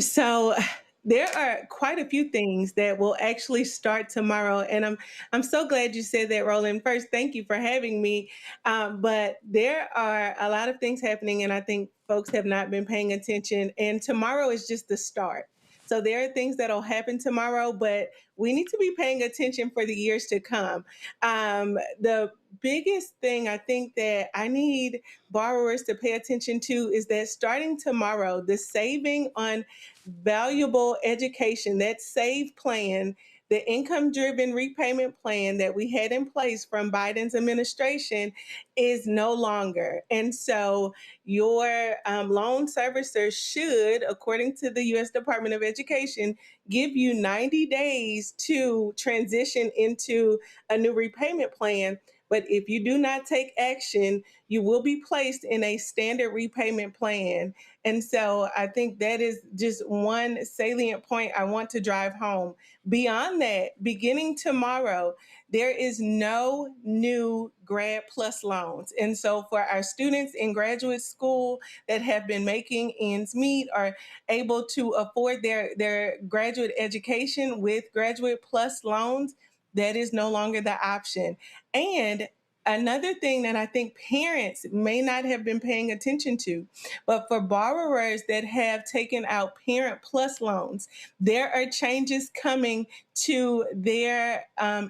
[SPEAKER 3] So there are quite a few things that will actually start tomorrow, and I'm so glad you said that, Roland. First, thank you for having me. But there are a lot of things happening, and I think folks have not been paying attention. And tomorrow is just the start. So there are things that'll happen tomorrow, but we need to be paying attention for the years to come. The biggest thing I think that I need borrowers to pay attention to is that starting tomorrow, the Saving on Valuable Education, that SAVE plan, the income-driven repayment plan that we had in place from Biden's administration is no longer. And so your loan servicer should, according to the U.S. Department of Education, give you 90 days to transition into a new repayment plan. But if you do not take action, you will be placed in a standard repayment plan. And so I think that is just one salient point I want to drive home. Beyond that, beginning tomorrow, there is no new Grad Plus loans. And so for our students in graduate school that have been making ends meet, are able to afford their graduate education with Graduate Plus loans, that is no longer the option. And another thing that I think parents may not have been paying attention to, but for borrowers that have taken out Parent Plus loans, there are changes coming to their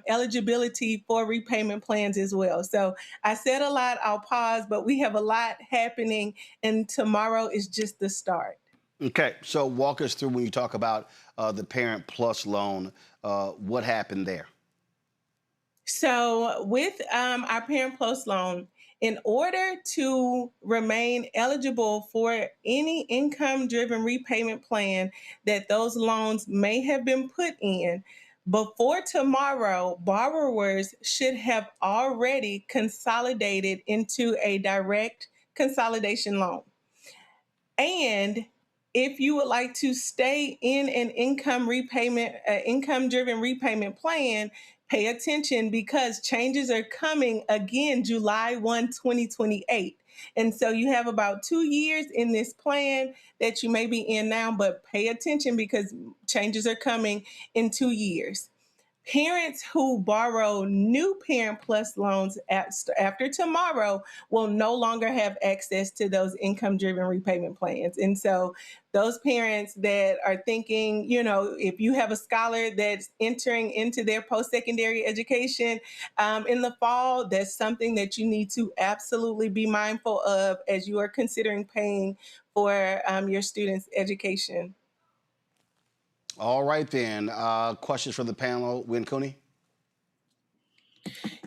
[SPEAKER 3] eligibility for repayment plans as well. So I said a lot, I'll pause, but we have a lot happening, and tomorrow is just the start.
[SPEAKER 1] Okay, so walk us through when you talk about the Parent Plus loan, what happened there?
[SPEAKER 3] So with our Parent Plus loan, in order to remain eligible for any income-driven repayment plan that those loans may have been put in, before tomorrow, borrowers should have already consolidated into a direct consolidation loan. And if you would like to stay in an income-driven repayment plan, pay attention because changes are coming again July 1, 2028. And so you have about 2 years in this plan that you may be in now, but pay attention because changes are coming in 2 years. Parents who borrow new Parent Plus loans after tomorrow will no longer have access to those income-driven repayment plans. And so those parents that are thinking, if you have a scholar that's entering into their post-secondary education in the fall, that's something that you need to absolutely be mindful of as you are considering paying for your students' education.
[SPEAKER 1] All right, then. Questions from the panel. Win Cooney?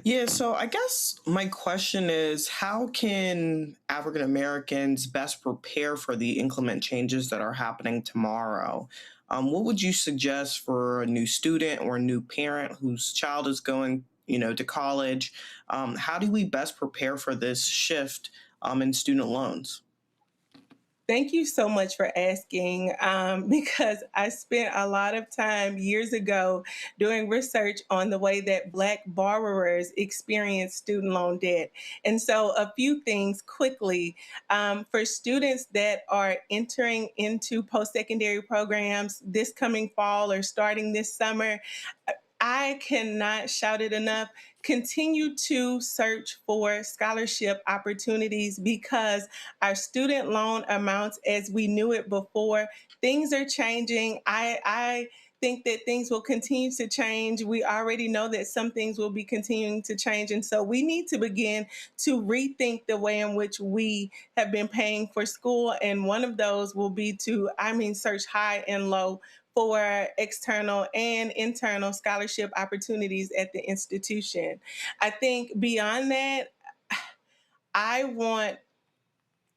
[SPEAKER 19] Yeah, so I guess my question is, how can African Americans best prepare for the inclement changes that are happening tomorrow? What would you suggest for a new student or a new parent whose child is going, to college? How do we best prepare for this shift in student loans?
[SPEAKER 3] Thank you so much for asking because I spent a lot of time years ago doing research on the way that Black borrowers experience student loan debt. And so a few things quickly. For students that are entering into post-secondary programs this coming fall or starting this summer, I cannot shout it enough. Continue to search for scholarship opportunities because our student loan amounts, as we knew it before, things are changing. I think that things will continue to change. We already know that some things will be continuing to change. And so we need to begin to rethink the way in which we have been paying for school. And one of those will be to, search high and low for external and internal scholarship opportunities at the institution. I think beyond that, I want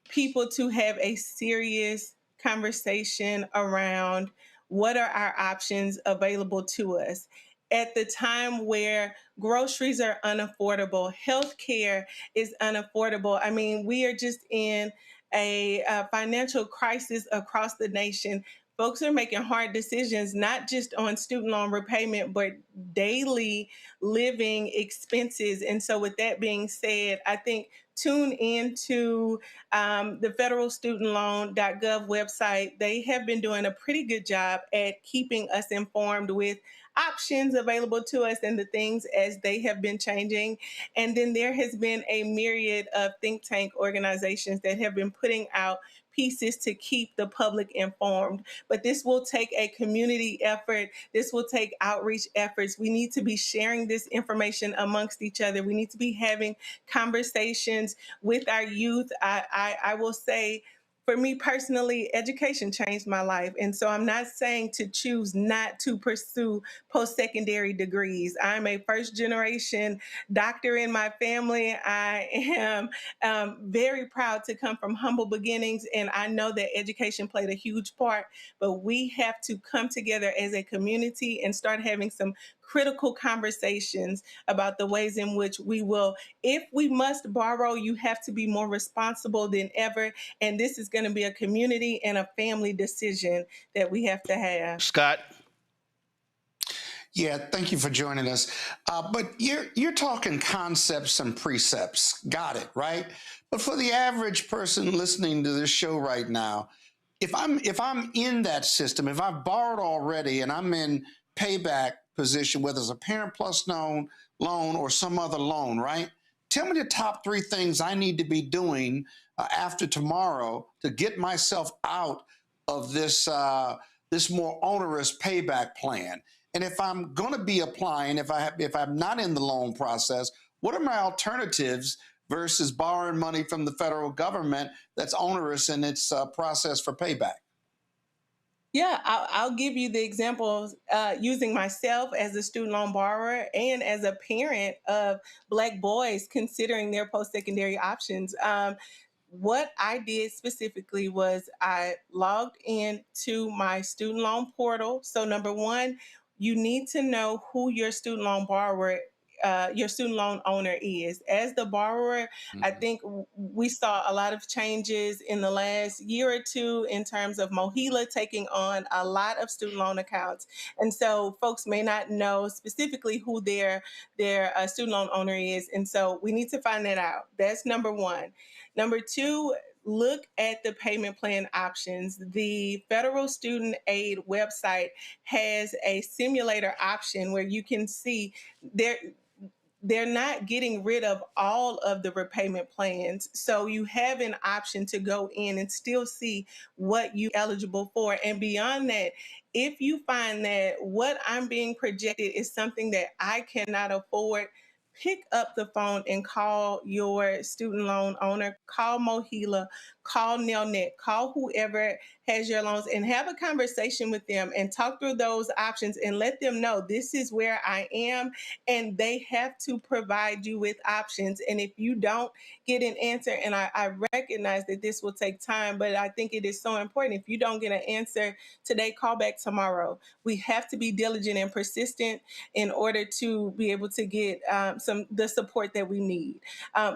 [SPEAKER 3] people to have a serious conversation around what are our options available to us. At the time where groceries are unaffordable, healthcare is unaffordable. We are just in a financial crisis across the nation. Folks are making hard decisions, not just on student loan repayment, but daily living expenses. And so with that being said, I think tune into the federalstudentloan.gov website. They have been doing a pretty good job at keeping us informed with options available to us and the things as they have been changing. And then there has been a myriad of think tank organizations that have been putting out pieces to keep the public informed. But this will take a community effort. This will take outreach efforts. We need to be sharing this information amongst each other. We need to be having conversations with our youth. I will say, for me personally, education changed my life. And so I'm not saying to choose not to pursue post-secondary degrees. I'm a first-generation doctor in my family. I am very proud to come from humble beginnings, and I know that education played a huge part, but we have to come together as a community and start having some critical conversations about the ways in which we will, if we must borrow, you have to be more responsible than ever. And this is going to be a community and a family decision that we have to have.
[SPEAKER 1] Scott?
[SPEAKER 15] Yeah, thank you for joining us. But you're talking concepts and precepts. Got it, right? But for the average person listening to this show right now, if I'm in that system, if I've borrowed already and I'm in payback position, whether it's a Parent Plus loan or some other loan, right? Tell me the top 3 things I need to be doing after tomorrow to get myself out of this more onerous payback plan. And if I'm going to be applying, if I'm not in the loan process, what are my alternatives versus borrowing money from the federal government that's onerous in its process for payback?
[SPEAKER 3] Yeah, I'll give you the examples using myself as a student loan borrower and as a parent of Black boys considering their post secondary options. What I did specifically was I logged in to my student loan portal. So, number one, you need to know who your student loan borrower, your student loan owner is. As the borrower, I think we saw a lot of changes in the last year or two in terms of Mohila taking on a lot of student loan accounts, and so folks may not know specifically who their student loan owner is, and so we need to find that out. That's number one. Number two, look at the payment plan options. The Federal Student Aid website has a simulator option where you can see they're not getting rid of all of the repayment plans. So you have an option to go in and still see what you're eligible for. And beyond that, if you find that what I'm being projected is something that I cannot afford, pick up the phone and call your student loan owner, call Mohila, call Nelnet, call whoever has your loans and have a conversation with them and talk through those options and let them know this is where I am and they have to provide you with options. And if you don't get an answer, and I recognize that this will take time, but I think it is so important. If you don't get an answer today, call back tomorrow. We have to be diligent and persistent in order to be able to get the support that we need.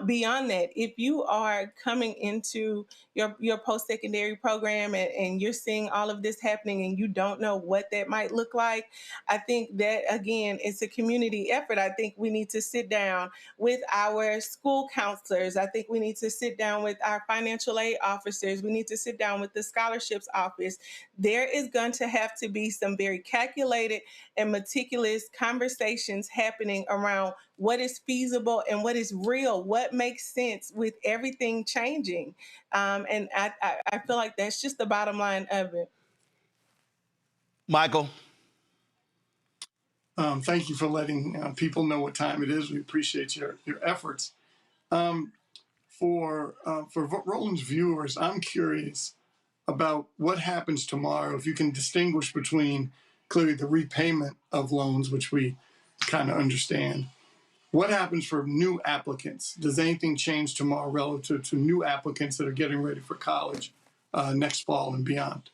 [SPEAKER 3] Beyond that, if you are coming into your post-secondary program and you're seeing all of this happening and you don't know what that might look like, I think that, again, it's a community effort. I think we need to sit down with our school counselors. I think we need to sit down with our financial aid officers. We need to sit down with the scholarships office. There is going to have to be some very calculated and meticulous conversations happening around what is feasible and what is real, what makes sense with everything changing. And I feel like that's just the bottom line of it.
[SPEAKER 1] Michael.
[SPEAKER 18] Thank you for letting people know what time it is. We appreciate your efforts. For Roland's viewers, I'm curious about what happens tomorrow. If you can distinguish between clearly the repayment of loans, which we kind of understand. What happens for new applicants? Does anything change tomorrow relative to new applicants that are getting ready for college next fall and beyond?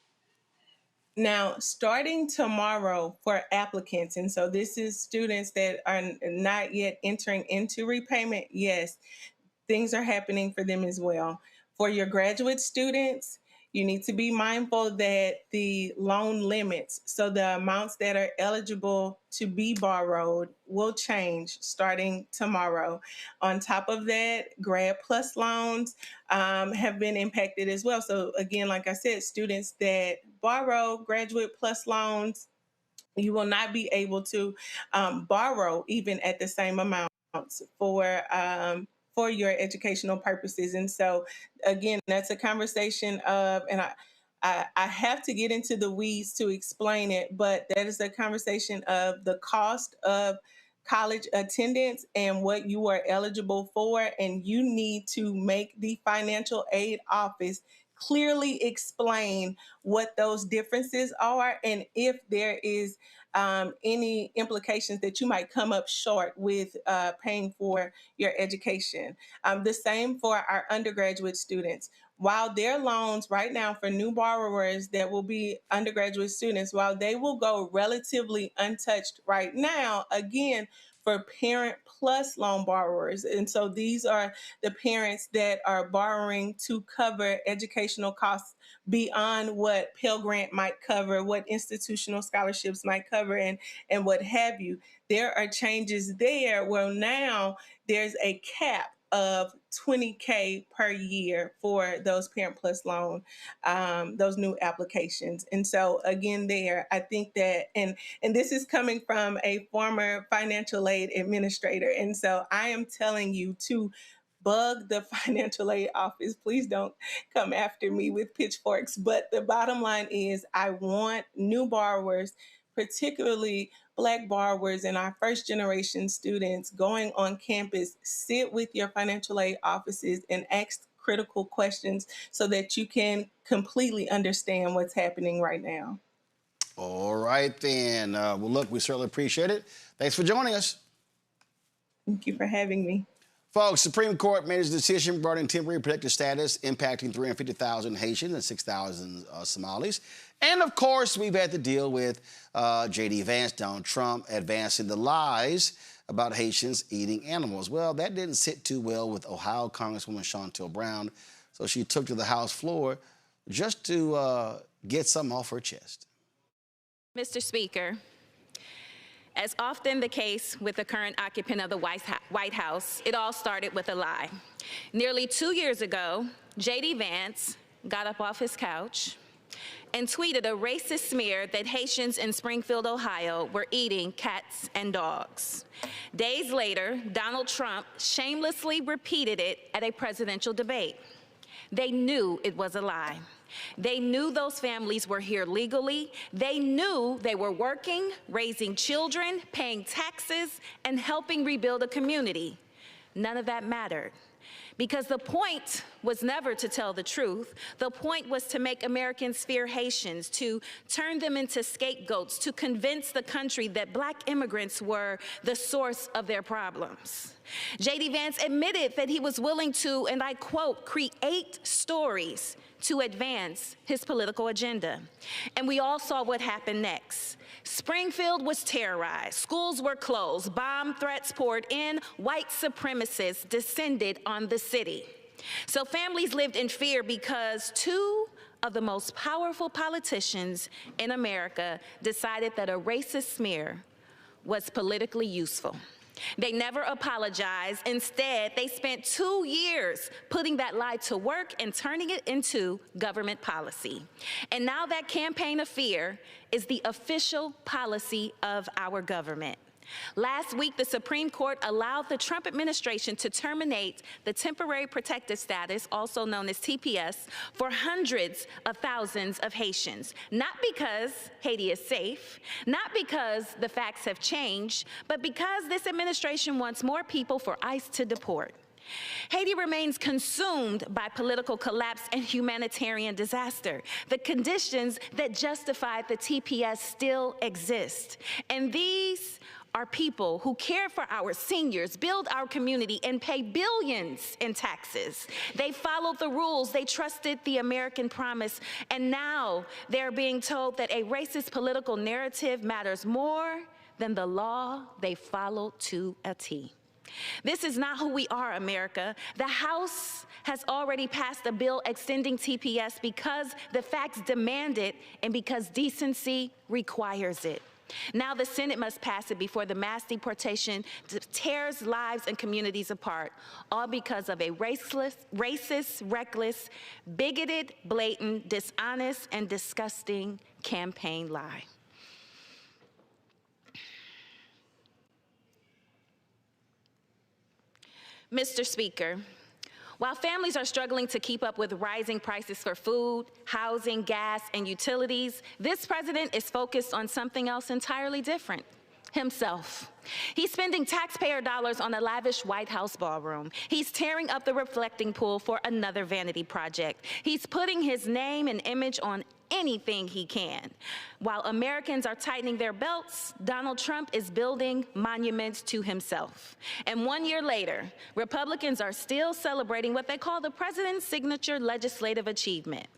[SPEAKER 3] Now, starting tomorrow for applicants, and so this is students that are not yet entering into repayment, yes, things are happening for them as well. For your graduate students, you need to be mindful that the loan limits, so the amounts that are eligible to be borrowed, will change starting tomorrow. On top of that, Grad Plus loans have been impacted as well. So again, like I said, students that borrow Graduate Plus loans, you will not be able to borrow even at the same amounts for your educational purposes. And so, again, that's a conversation of, and I have to get into the weeds to explain it, but that is a conversation of the cost of college attendance and what you are eligible for. And you need to make the financial aid office clearly explain what those differences are and if there is any implications that you might come up short with paying for your education. The same for our undergraduate students. While their loans right now for new borrowers that will be undergraduate students, while they will go relatively untouched right now, again, for Parent Plus loan borrowers. And so these are the parents that are borrowing to cover educational costs beyond what Pell Grant might cover, what institutional scholarships might cover, and what have you. There are changes there where now there's a cap of $20K per year for those Parent Plus loan, those new applications. And so again, there, I think that, and this is coming from a former financial aid administrator. And so I am telling you to bug the financial aid office. Please don't come after me with pitchforks. But the bottom line is I want new borrowers, particularly Black borrowers and our first generation students going on campus, sit with your financial aid offices and ask critical questions so that you can completely understand what's happening right now.
[SPEAKER 1] All right, then. Well, look, we certainly appreciate it. Thanks for joining us.
[SPEAKER 3] Thank you for having me.
[SPEAKER 1] Folks, Supreme Court made its decision regarding temporary protected status impacting 350,000 Haitians and 6,000 Somalis. And, of course, we've had to deal with J.D. Vance, Donald Trump, advancing the lies about Haitians eating animals. Well, that didn't sit too well with Ohio Congresswoman Shontel Brown, so she took to the House floor just to get something off her chest.
[SPEAKER 5] Mr. Speaker, as often the case with the current occupant of the White House, it all started with a lie. Nearly 2 years ago, J.D. Vance got up off his couch and tweeted a racist smear that Haitians in Springfield, Ohio were eating cats and dogs. Days later, Donald Trump shamelessly repeated it at a presidential debate. They knew it was a lie. They knew those families were here legally. They knew they were working, raising children, paying taxes, and helping rebuild a community. None of that mattered. Because the point was never to tell the truth. The point was to make Americans fear Haitians, to turn them into scapegoats, to convince the country that Black immigrants were the source of their problems. J.D. Vance admitted that he was willing to, and I quote, create stories to advance his political agenda. And we all saw what happened next. Springfield was terrorized, schools were closed, bomb threats poured in, white supremacists descended on the city. So families lived in fear because two of the most powerful politicians in America decided that a racist smear was politically useful. They never apologized. Instead, they spent 2 years putting that lie to work and turning it into government policy. And now that campaign of fear is the official policy of our government. Last week, the Supreme Court allowed the Trump administration to terminate the temporary protected status, also known as TPS, for hundreds of thousands of Haitians. Not because Haiti is safe, not because the facts have changed, but because this administration wants more people for ICE to deport. Haiti remains consumed by political collapse and humanitarian disaster. The conditions that justified the TPS still exist. And these are people who care for our seniors, build our community, and pay billions in taxes. They followed the rules, they trusted the American promise, and now they're being told that a racist political narrative matters more than the law they followed to a T. This is not who we are, America. The House has already passed a bill extending TPS because the facts demand it and because decency requires it. Now the Senate must pass it before the mass deportation tears lives and communities apart, all because of a racist, reckless, bigoted, blatant, dishonest, and disgusting campaign lie. Mr. Speaker, while families are struggling to keep up with rising prices for food, housing, gas, and utilities, this president is focused on something else entirely different: himself. He's spending taxpayer dollars on a lavish White House ballroom. He's tearing up the reflecting pool for another vanity project. He's putting his name and image on anything he can. While Americans are tightening their belts, Donald Trump is building monuments to himself. And 1 year later, Republicans are still celebrating what they call the president's signature legislative achievement.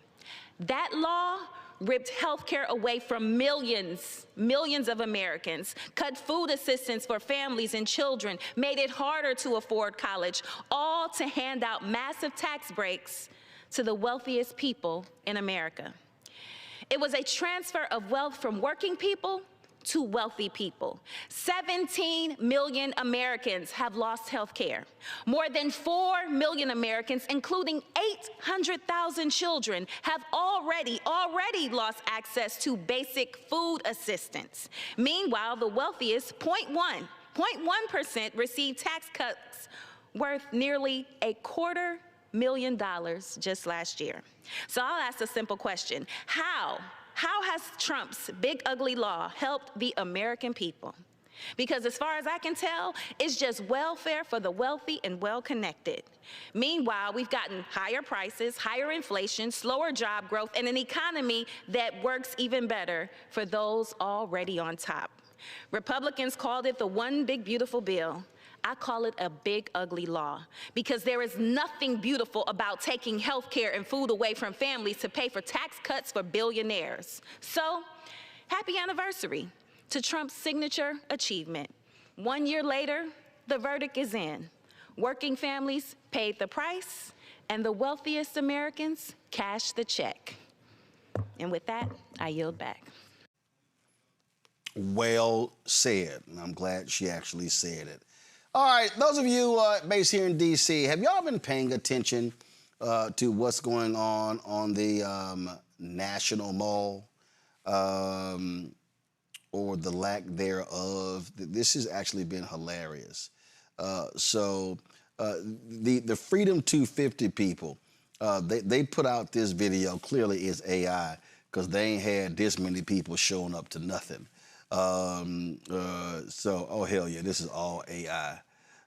[SPEAKER 5] That law ripped health care away from millions of Americans, cut food assistance for families and children, made it harder to afford college, all to hand out massive tax breaks to the wealthiest people in America. It was a transfer of wealth from working people to wealthy people. 17 million Americans have lost health care. More than 4 million Americans, including 800,000 children, have already lost access to basic food assistance. Meanwhile, the wealthiest, 0.1% received tax cuts worth nearly $250,000 just last year. So I'll ask a simple question. How has Trump's big ugly law helped the American people? Because as far as I can tell, it's just welfare for the wealthy and well-connected. Meanwhile, we've gotten higher prices, higher inflation, slower job growth, and an economy that works even better for those already on top. Republicans called it the one big beautiful bill. I call it a big ugly law, because there is nothing beautiful about taking health care and food away from families to pay for tax cuts for billionaires. So, happy anniversary to Trump's signature achievement. 1 year later, the verdict is in. Working families paid the price, and the wealthiest Americans cashed the check. And with that, I yield back.
[SPEAKER 1] Well said. And I'm glad she actually said it. All right, those of you based here in D.C., have y'all been paying attention to what's going on the National Mall? Or the lack thereof. This has actually been hilarious. The Freedom 250 people, they put out this video. Clearly it's AI, because they ain't had this many people showing up to nothing. Oh hell yeah, this is all AI.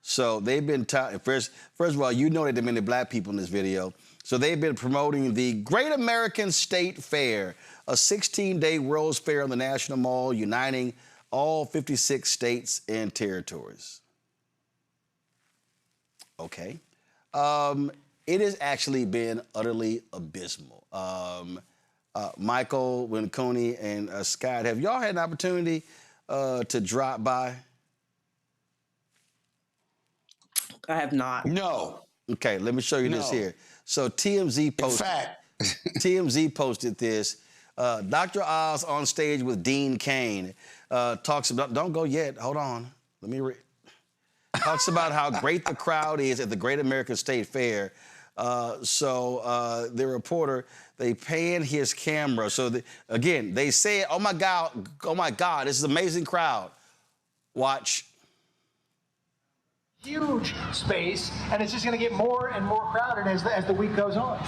[SPEAKER 1] So they've been, first of all, you know that there are many black people in this video. So they've been promoting the Great American State Fair, a 16-day World's Fair on the National Mall, uniting all 56 states and territories. Okay. It has actually been utterly abysmal. Michael, Winconi, and Scott, have y'all had an opportunity to drop by?
[SPEAKER 19] I have not.
[SPEAKER 15] No.
[SPEAKER 1] Okay, let me show you this here. So TMZ posted. In fact, TMZ posted this. Dr. Oz on stage with Dean Cain talks about. Don't go yet. Hold on. Let me read. Talks about how great the crowd is at the Great American State Fair. The reporter, they pan his camera. So again, they say, "Oh my God, this is an amazing crowd." Watch.
[SPEAKER 7] Huge space, and it's just going to get more and more crowded as the week goes on.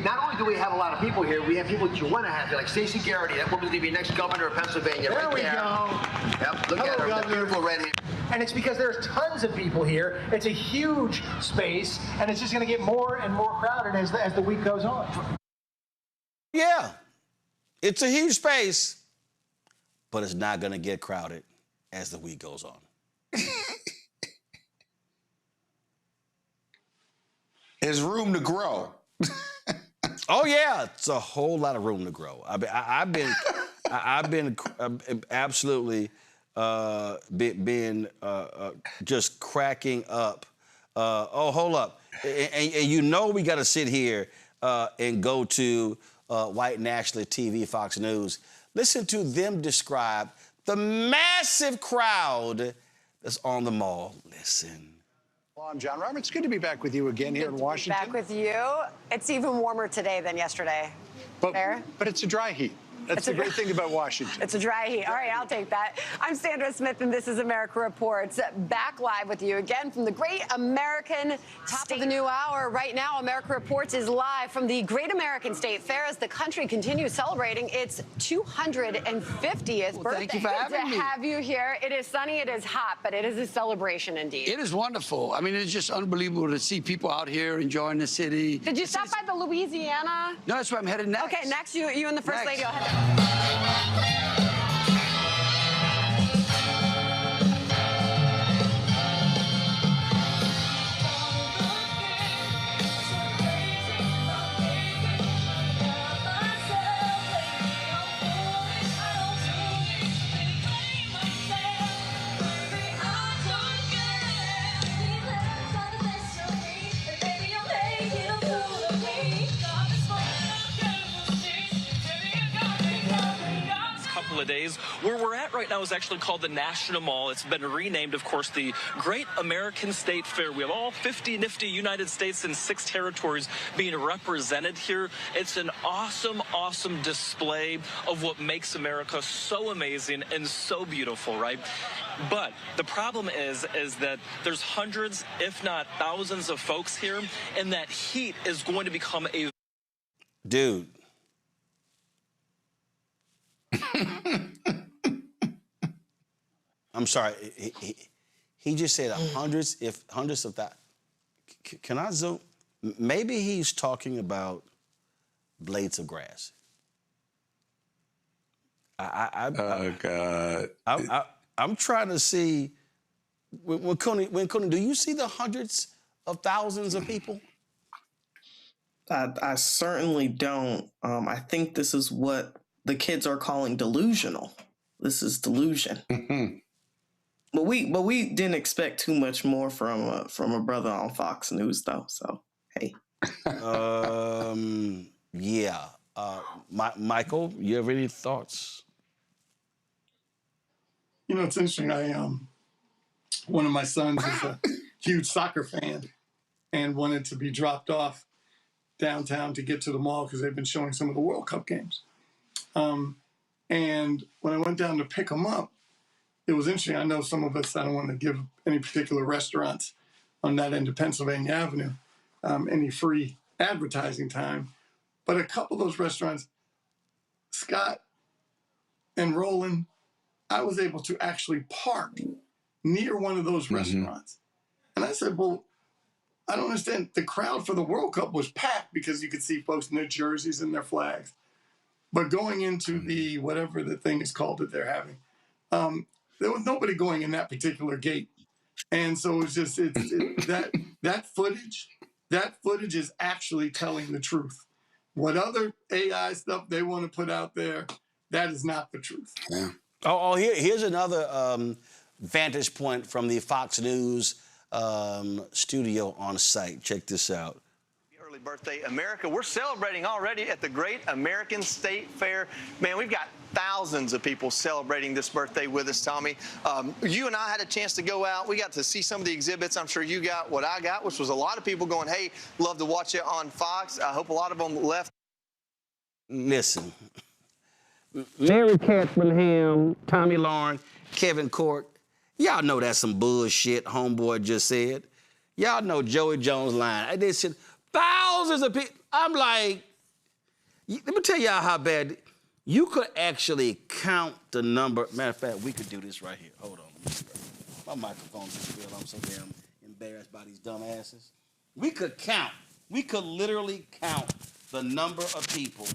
[SPEAKER 22] Not only do we have a lot of people here, we have people that you want to have here, like Stacey Garrity. That woman's going to be next governor of Pennsylvania.
[SPEAKER 7] There
[SPEAKER 22] right
[SPEAKER 7] we
[SPEAKER 22] there.
[SPEAKER 7] go.
[SPEAKER 22] Yep, look at her, that beautiful red hair.
[SPEAKER 7] And it's because there's tons of people here. It's a huge space, and it's just going to get more and more crowded as the week goes on.
[SPEAKER 1] Yeah, it's a huge space, but it's not going to get crowded as the week goes on.
[SPEAKER 15] There's room to grow.
[SPEAKER 1] Oh yeah, it's a whole lot of room to grow. I've been absolutely just cracking up. Oh, hold up, and you know we got to sit here and go to white nationalist TV, Fox News. Listen to them describe the massive crowd that's on the mall. Listen.
[SPEAKER 23] Well, I'm John Roberts. Good to be back with you again here in Washington.
[SPEAKER 24] Back with you. It's even warmer today than yesterday.
[SPEAKER 23] But it's a dry heat. That's the great thing about Washington.
[SPEAKER 24] It's a dry heat. All right, I'll take that. I'm Sandra Smith, and this is America Reports. Back live with you again from the Great American top of the new hour. Right now, America Reports is live from the Great American State Fair as the country continues celebrating its 250th birthday.
[SPEAKER 25] Thank you for having me.
[SPEAKER 24] To have you here. It is sunny, it is hot, but it is a celebration indeed.
[SPEAKER 25] It is wonderful. I mean, it's just unbelievable to see people out here enjoying the city.
[SPEAKER 24] Did you stop by the Louisiana?
[SPEAKER 25] No, that's where I'm headed next.
[SPEAKER 24] Okay, next, you and the First Lady will head there.
[SPEAKER 26] Of days. Where we're at right now is actually called the National Mall. It's been renamed, of course, the Great American State Fair. We have all 50 nifty United States and 6 territories being represented here. It's an awesome, awesome display of what makes America so amazing and so beautiful, right? But the problem is that there's hundreds, if not thousands of folks here, and that heat is going to become a...
[SPEAKER 1] Dude. I'm sorry. He just said hundreds of that. Can I zoom? Maybe he's talking about blades of grass.
[SPEAKER 2] Oh God.
[SPEAKER 1] I'm trying to see. When Cooney, do you see the hundreds of thousands of people?
[SPEAKER 19] I certainly don't. I think this is what the kids are calling delusional. This is delusion. But we didn't expect too much more from a brother on Fox News, though. So hey.
[SPEAKER 1] Yeah. Michael, you have any thoughts?
[SPEAKER 18] You know, it's interesting. One of my sons is a huge soccer fan and wanted to be dropped off downtown to get to the mall because they've been showing some of the World Cup games. And when I went down to pick him up, it was interesting. I know some of us, I don't want to give any particular restaurants on that end of Pennsylvania Avenue any free advertising time, but a couple of those restaurants, Scott and Roland, I was able to actually park near one of those restaurants. And I said, well, I don't understand. The crowd for the World Cup was packed because you could see folks in their jerseys and their flags. But going into the, whatever the thing is called that they're having, there was nobody going in that particular gate. And so it's just, that footage is actually telling the truth. What other AI stuff they want to put out there, that is not the truth.
[SPEAKER 1] Yeah. Here's another vantage point from the Fox News studio on site. Check this out.
[SPEAKER 23] Early birthday, America. We're celebrating already at the Great American State Fair. Man, we've got thousands of people celebrating this birthday with us, Tommy. You and I had a chance to go out. We got to see some of the exhibits. I'm sure you got what I got, which was a lot of people going, hey, love to watch it on Fox. I hope a lot of them left.
[SPEAKER 1] Listen. Larry Katzenham, Tommy Lauren, Kevin Court. Y'all know that's some bullshit homeboy just said. Y'all know Joey Jones' line. They said thousands of people. I'm like, let me tell y'all how bad. You could actually count the number. Matter of fact, we could do this right here. Hold on. My microphone's just feel. I'm so damn embarrassed by these dumb asses. We could count. We could literally count the number of people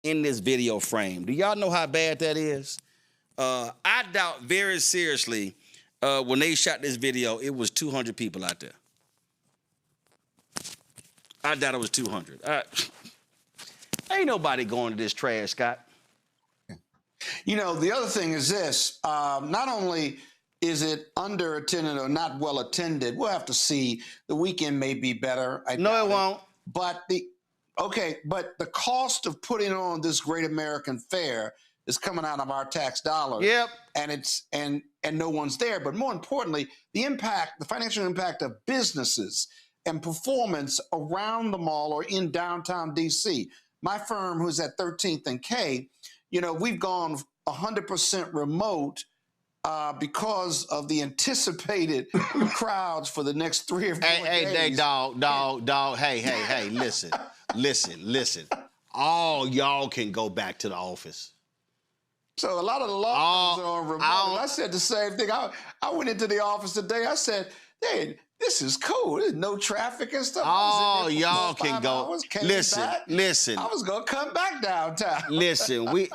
[SPEAKER 1] in this video frame. Do y'all know how bad that is? I doubt very seriously when they shot this video, it was 200 people out there. I doubt it was 200. Ain't nobody going to this trash, Scott.
[SPEAKER 15] You know, the other thing is this. Not only is it under-attended or not well-attended, we'll have to see. The weekend may be better.
[SPEAKER 1] No, it won't.
[SPEAKER 15] But the cost of putting on this Great American Fair is coming out of our tax dollars.
[SPEAKER 1] Yep.
[SPEAKER 15] And no one's there. But more importantly, the financial impact of businesses and performance around the mall or in downtown DC. My firm, who's at 13th and K, you know, we've gone 100% remote because of the anticipated crowds for the next 3 or 4 days.
[SPEAKER 1] Hey, dog. Hey, listen. All y'all can go back to the office.
[SPEAKER 15] So a lot of the law firms are on remote. I said the same thing. I went into the office today. I said, hey, this is cool. There's no traffic and stuff.
[SPEAKER 1] Oh, y'all can go. Listen.
[SPEAKER 15] I was gonna come back downtown.
[SPEAKER 1] Listen. We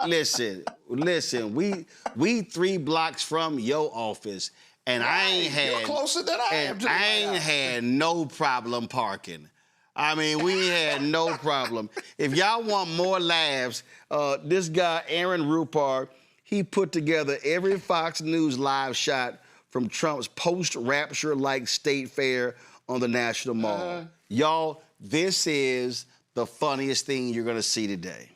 [SPEAKER 1] 3 blocks from your office, and
[SPEAKER 15] right.
[SPEAKER 1] I ain't had.
[SPEAKER 15] You're closer than I am.
[SPEAKER 1] I ain't had no problem parking. I mean, we had no problem. If y'all want more laughs, this guy Aaron Rupar, he put together every Fox News live shot from Trump's post-rapture-like state fair on the National Mall. Y'all, this is the funniest thing you're gonna see today.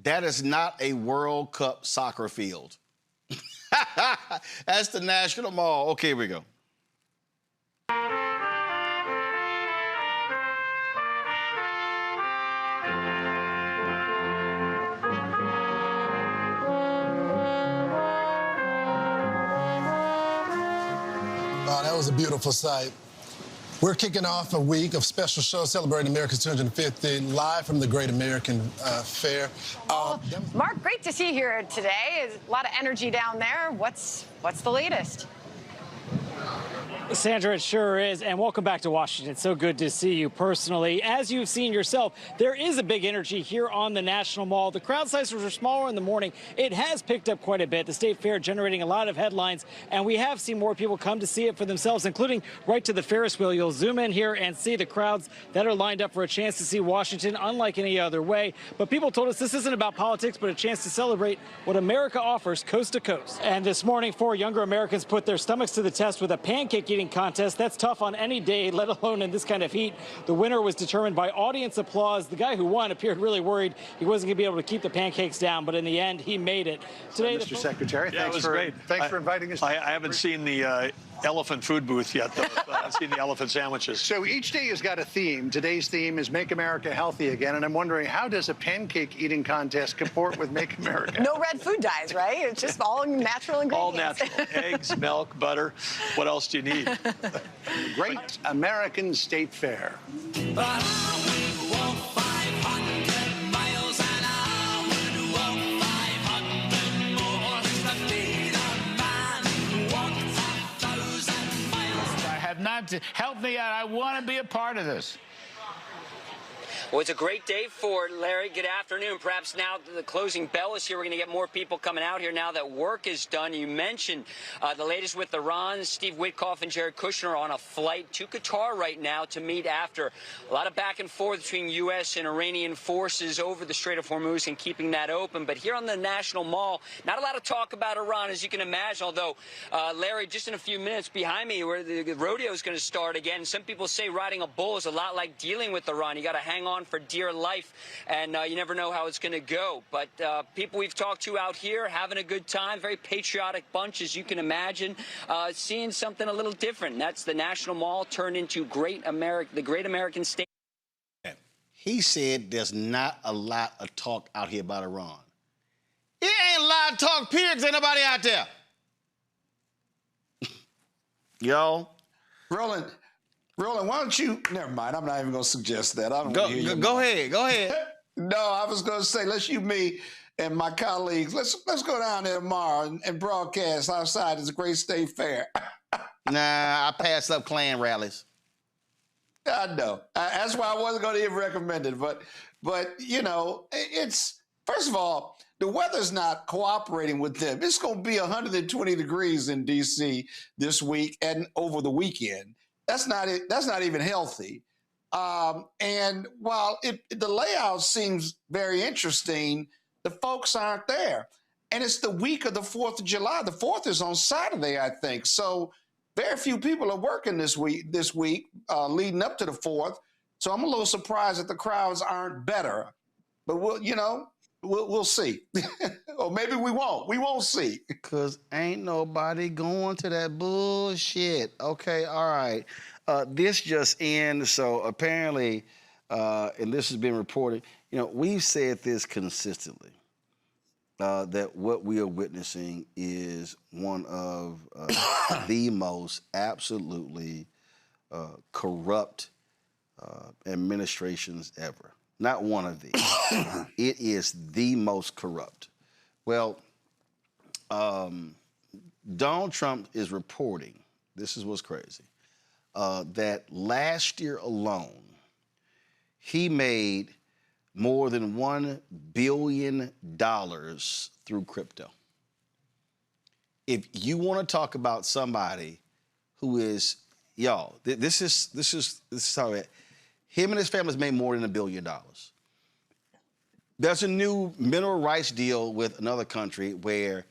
[SPEAKER 1] That is not a World Cup soccer field. That's the National Mall. Okay, here we go.
[SPEAKER 6] was a beautiful sight. We're kicking off a week of special shows celebrating America's 250th, live from the Great American Fair.
[SPEAKER 24] Mark, great to see you here today. There's a lot of energy down there. What's the latest?
[SPEAKER 9] Sandra, it sure is, and welcome back to Washington. It's so good to see you personally. As you've seen yourself, there is a big energy here on the National Mall. The crowd sizes were smaller in the morning. It has picked up quite a bit. The State Fair generating a lot of headlines, and we have seen more people come to see it for themselves, including right to the Ferris wheel. You'll zoom in here and see the crowds that are lined up for a chance to see Washington unlike any other way. But people told us this isn't about politics, but a chance to celebrate what America offers coast to coast. And this morning, 4 younger Americans put their stomachs to the test with a pancake eating contest. That's tough on any day, let alone in this kind of heat. The winner was determined by audience applause. The guy who won appeared really worried he wasn't going to be able to keep the pancakes down, but in the end, he made it. Today,
[SPEAKER 10] Mr. Secretary,
[SPEAKER 11] yeah,
[SPEAKER 10] thanks for inviting us.
[SPEAKER 11] I haven't seen the elephant food booth yet, though. I've seen the elephant sandwiches.
[SPEAKER 10] So each day has got a theme. Today's theme is Make America Healthy Again, and I'm wondering, how does a pancake eating contest comport with Make America?
[SPEAKER 24] No red food dyes, right? It's just all natural ingredients.
[SPEAKER 11] All natural. Eggs, milk, butter. What else do you need?
[SPEAKER 10] The Great American State Fair.
[SPEAKER 12] Not to help me out. I want to be a part of this.
[SPEAKER 14] Well, it's a great day for Larry. Good afternoon. Perhaps now the closing bell is here. We're going to get more people coming out here now that work is done. You mentioned the latest with Iran. Steve Witkoff and Jared Kushner are on a flight to Qatar right now to meet after a lot of back and forth between U.S. and Iranian forces over the Strait of Hormuz and keeping that open. But here on the National Mall, not a lot of talk about Iran, as you can imagine, although, Larry, just in a few minutes behind me where the rodeo is going to start again. Some people say riding a bull is a lot like dealing with Iran. You got to hang on for dear life, and you never know how it's going to go. But people we've talked to out here having a good time, very patriotic bunch, as you can imagine, seeing something a little different. And that's the National Mall turned into the Great American State.
[SPEAKER 1] He said there's not a lot of talk out here about Iran. It ain't a lot of talk, period, 'cause ain't nobody out there. Yo.
[SPEAKER 15] Roland, why don't you? Never mind. I'm not even going to suggest that. I don't
[SPEAKER 1] go,
[SPEAKER 15] hear you.
[SPEAKER 1] Go ahead. Go ahead.
[SPEAKER 15] No, I was going to say, let's me and my colleagues. Let's go down there tomorrow and broadcast outside this great state fair.
[SPEAKER 1] Nah, I pass up Klan rallies.
[SPEAKER 15] I know. That's why I wasn't going to even recommend it. But you know, it's first of all, the weather's not cooperating with them. It's going to be 120 degrees in D.C. this week and over the weekend. That's not even healthy. And while the layout seems very interesting, the folks aren't there. And it's the week of the 4th of July. The 4th is on Saturday, I think. So very few people are working this week leading up to the 4th. So I'm a little surprised that the crowds aren't better. But we'll see. Or maybe we won't. We won't see.
[SPEAKER 1] Because ain't nobody going to that bullshit. Okay, all right. This just ends. So apparently, and this has been reported, we've said this consistently, that what we are witnessing is one of the most absolutely corrupt administrations ever. Not one of these. It is the most corrupt. Well, Donald Trump is reporting, this is what's crazy, that last year alone, he made more than $1 billion through crypto. If you want to talk about somebody who is, y'all, this is how it. Him and his family's made more than $1 billion. There's a new mineral rights deal with another country where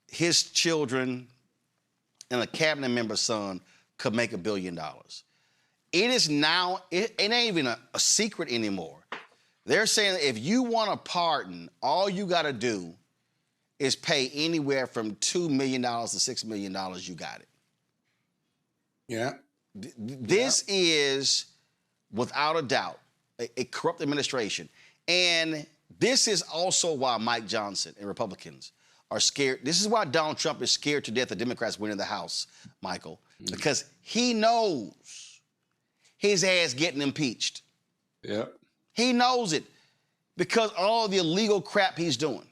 [SPEAKER 1] his children and a cabinet member's son could make $1 billion. It is now, it ain't even a secret anymore. They're saying that if you want a pardon, all you got to do is pay anywhere from $2 million to $6 million. You got it.
[SPEAKER 15] Yeah.
[SPEAKER 1] This is, without a doubt, a corrupt administration. And this is also why Mike Johnson and Republicans are scared. This is why Donald Trump is scared to death of Democrats winning the House, Michael, because he knows his ass getting impeached.
[SPEAKER 2] Yep.
[SPEAKER 1] He knows it because all the illegal crap he's doing.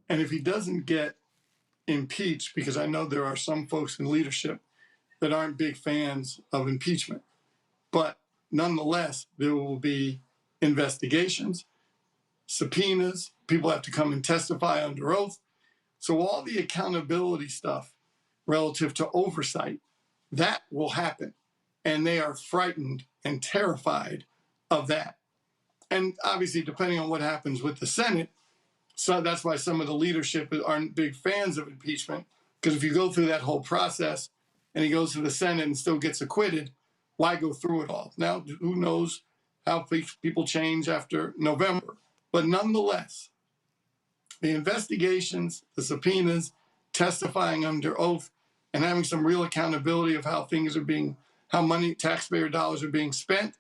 [SPEAKER 18] And if he doesn't get impeached, because I know there are some folks in leadership that aren't big fans of impeachment, but nonetheless, there will be investigations, subpoenas, people have to come and testify under oath. So all the accountability stuff relative to oversight, that will happen. And they are frightened and terrified of that. And obviously, depending on what happens with the Senate, so that's why some of the leadership aren't big fans of impeachment, because if you go through that whole process and he goes to the Senate and still gets acquitted, why go through it all? Now, who knows how people change after November. But nonetheless, the investigations, the subpoenas, testifying under oath, and having some real accountability of how things are being, how money, taxpayer dollars are being spent,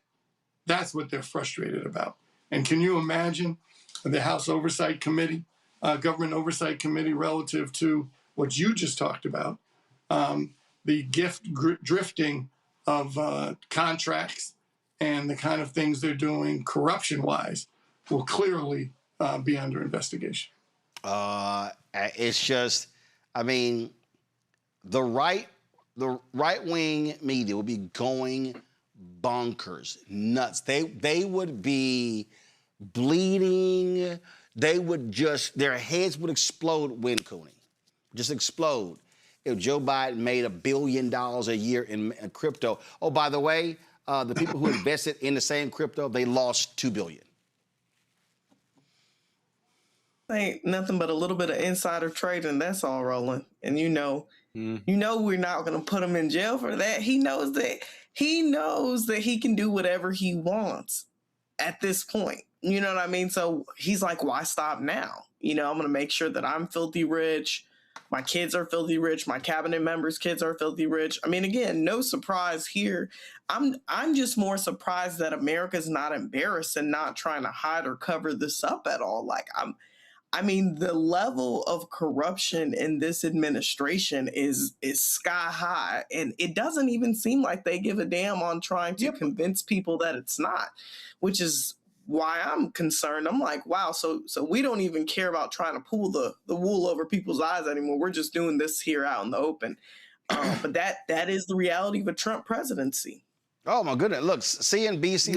[SPEAKER 18] that's what they're frustrated about. And can you imagine the House Oversight Committee, Government Oversight Committee, relative to what you just talked about, the drifting of contracts and the kind of things they're doing corruption-wise will clearly be under investigation.
[SPEAKER 1] It's just, I mean, the right-wing media will be going bonkers, nuts. They would be bleeding. They would just, their heads would explode, Win Cooney, just explode if Joe Biden made $1 billion a year in crypto. Oh, by the way, the people who invested in the same crypto, they lost $2 billion.
[SPEAKER 19] Ain't nothing but a little bit of insider trading. That's all, Roland. And you know we're not going to put him in jail for that. He knows that he can do whatever he wants at this point. You know what I mean? So he's like, why stop now? I'm going to make sure that I'm filthy rich. My kids are filthy rich. My cabinet members' kids are filthy rich. I mean, again, no surprise here. I'm just more surprised that America's not embarrassed and not trying to hide or cover this up at all. I mean, the level of corruption in this administration is sky high, and it doesn't even seem like they give a damn on trying to convince people that it's not, which is why I'm concerned. I'm like, wow, so we don't even care about trying to pull the wool over people's eyes anymore. We're just doing this here out in the open. But that is the reality of a Trump presidency.
[SPEAKER 1] Oh, my goodness. Look, CNBC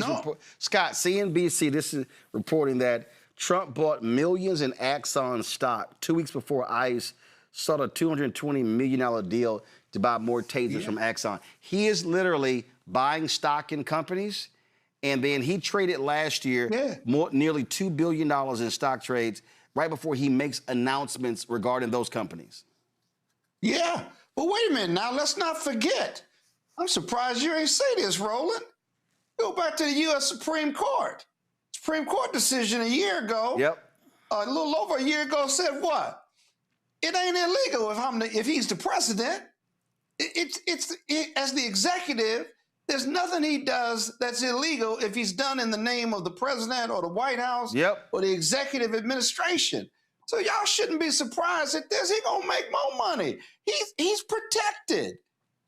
[SPEAKER 1] CNBC, this is reporting that Trump bought millions in Axon stock 2 weeks before ICE sought a $220 million deal to buy more tasers from Axon. He is literally buying stock in companies, and then he traded last year nearly $2 billion in stock trades right before he makes announcements regarding those companies.
[SPEAKER 15] Yeah, but wait a minute now. Let's not forget. I'm surprised you ain't say this, Roland. Go back to the U.S. Supreme Court. Supreme Court decision a year ago, a little over a year ago, said what? It ain't illegal if he's the president. As the executive, there's nothing he does that's illegal if he's done in the name of the president or the White House or the executive administration. So y'all shouldn't be surprised at this. He gonna make more money. He's protected,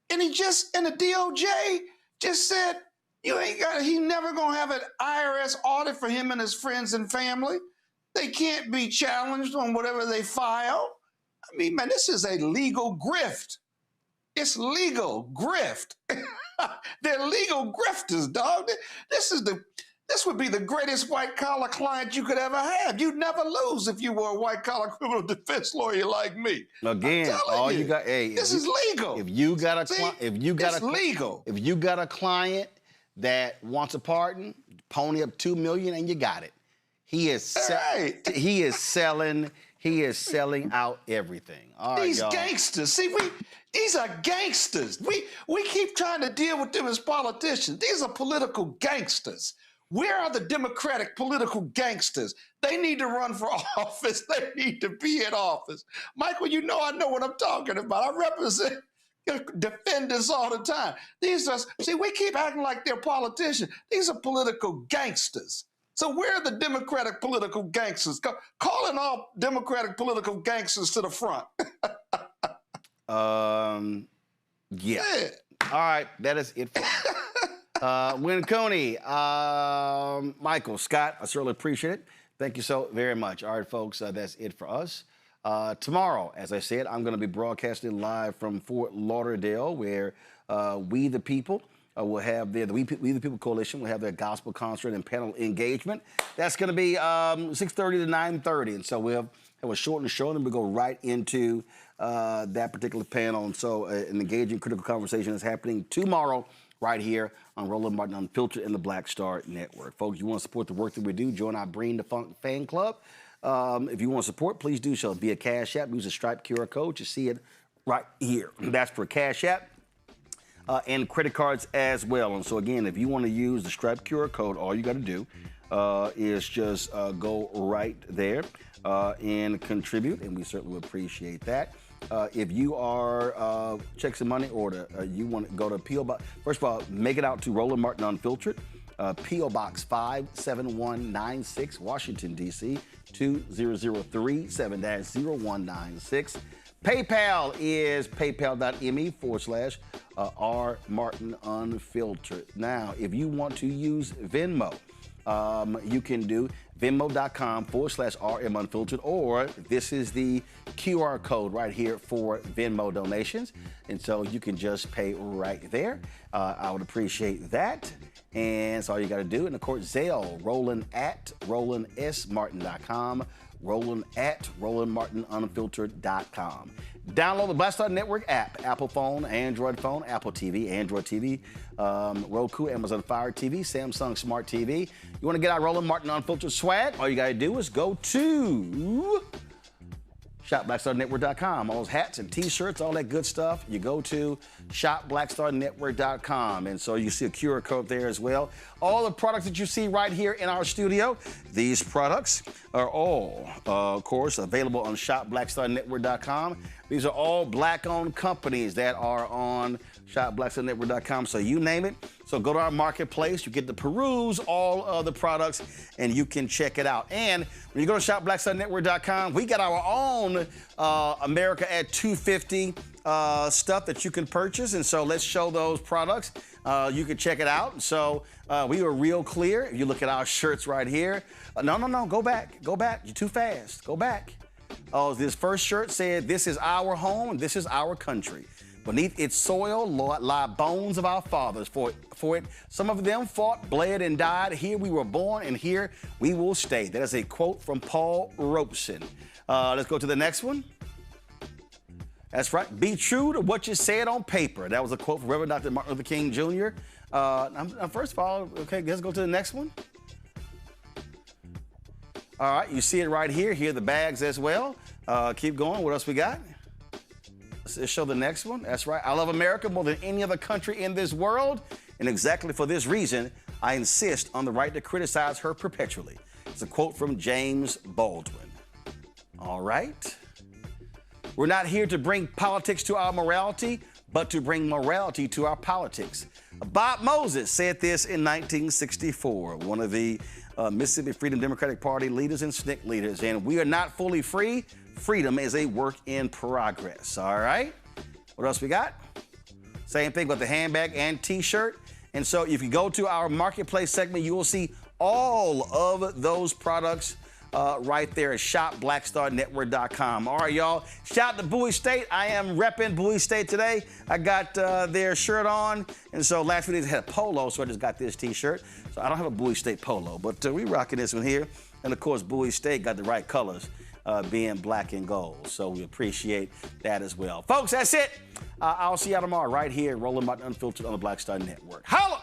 [SPEAKER 15] and the DOJ just said, he's never gonna have an IRS audit for him and his friends and family. They can't be challenged on whatever they file. I mean, man, this is a legal grift. It's legal grift. They're legal grifters, dog. This would be the greatest white-collar client you could ever have. You'd never lose if you were a white-collar criminal defense lawyer like me.
[SPEAKER 1] Again, all you got,
[SPEAKER 15] this is legal.
[SPEAKER 1] If you got a client that wants a pardon, pony up $2 million and you got it. He is selling out everything. All right,
[SPEAKER 15] these gangsters. See, these are gangsters. We keep trying to deal with them as politicians. These are political gangsters. Where are the Democratic political gangsters? They need to run for office. They need to be in office. Michael, I know what I'm talking about. I represent defenders all the time. We keep acting like they're politicians. These are political gangsters. So where are the Democratic political gangsters? Calling all Democratic political gangsters to the front.
[SPEAKER 1] Yeah. All right, that is it for Win Coney, Michael, Scott, I certainly appreciate it. Thank you so very much. All right, folks, that's it for us. Tomorrow, as I said, I'm going to be broadcasting live from Fort Lauderdale, where We the People will have the We the People Coalition will have their gospel concert and panel engagement. That's going to be 6:30 to 9:30, and so we'll have a shortened show, and then we go right into that particular panel. And so an engaging, critical conversation is happening tomorrow right here on Roland Martin Unfiltered and the Black Star Network. Folks, you want to support the work that we do, join our Bring the Funk fan club. If you want to support, please do so via Cash App. Use the Stripe QR code. You see it right here. That's for Cash App and credit cards as well. And so, again, if you want to use the Stripe QR code, all you got to do is just go right there and contribute, and we certainly would appreciate that. If you are checks and money order, you want to go to P.O. Box. First of all, make it out to Roland Martin Unfiltered, P.O. Box 57196, Washington, D.C., 20037 -0196. PayPal is paypal.me/rmartinunfiltered. Now, if you want to use Venmo, you can do venmo.com/rmunfiltered, or this is the QR code right here for Venmo donations. And so you can just pay right there. I would appreciate that. And that's all you got to do. And of course, Zelle, roland@rolandsmartin.com, roland@rolandmartinunfiltered.com. Download the Black Star Network app, Apple phone, Android phone, Apple TV, Android TV, Roku, Amazon Fire TV, Samsung Smart TV. You want to get our Roland Martin Unfiltered swag? All you got to do is go to shopblackstarnetwork.com. All those hats and T-shirts, all that good stuff. You go to shopblackstarnetwork.com, and so you see a QR code there as well. All the products that you see right here in our studio, these products are all, of course, available on shopblackstarnetwork.com. These are all black-owned companies that are on shopblackstarnetwork.com, so you name it. So go to our marketplace, you get to peruse all of the products, and you can check it out. And when you go to shopblackstarnetwork.com, we got our own America at 250 stuff that you can purchase. And so let's show those products. You can check it out. So we were real clear. If you look at our shirts right here. No, go back. Go back. You're too fast. Go back. Oh, this first shirt said, "This is our home, and this is our country. Beneath its soil lie bones of our fathers. For it, some of them fought, bled, and died. Here we were born, and here we will stay." That is a quote from Paul Robeson. Let's go to the next one. That's right. "Be true to what you said on paper." That was a quote from Reverend Dr. Martin Luther King Jr. First of all, okay, let's go to the next one. All right, you see it right here. Here are the bags as well. Keep going. What else we got? Let's show the next one. That's right. "I love America more than any other country in this world. And exactly for this reason, I insist on the right to criticize her perpetually." It's a quote from James Baldwin. All right. "We're not here to bring politics to our morality, but to bring morality to our politics." Bob Moses said this in 1964, one of the Mississippi Freedom Democratic Party leaders and SNCC leaders. And we are not fully free. Freedom is a work in progress. All right. What else we got? Same thing with the handbag and T-shirt. And so if you go to our marketplace segment, you will see all of those products right there at shopblackstarnetwork.com. All right, y'all. Shout out to Bowie State. I am repping Bowie State today. I got their shirt on. And so last week they had a polo, so I just got this T-shirt. So I don't have a Bowie State polo, but we rocking this one here. And of course, Bowie State got the right colors, being black and gold. So we appreciate that as well. Folks, that's it. I'll see y'all tomorrow right here, Roland Martin Unfiltered on the Black Star Network. Holla!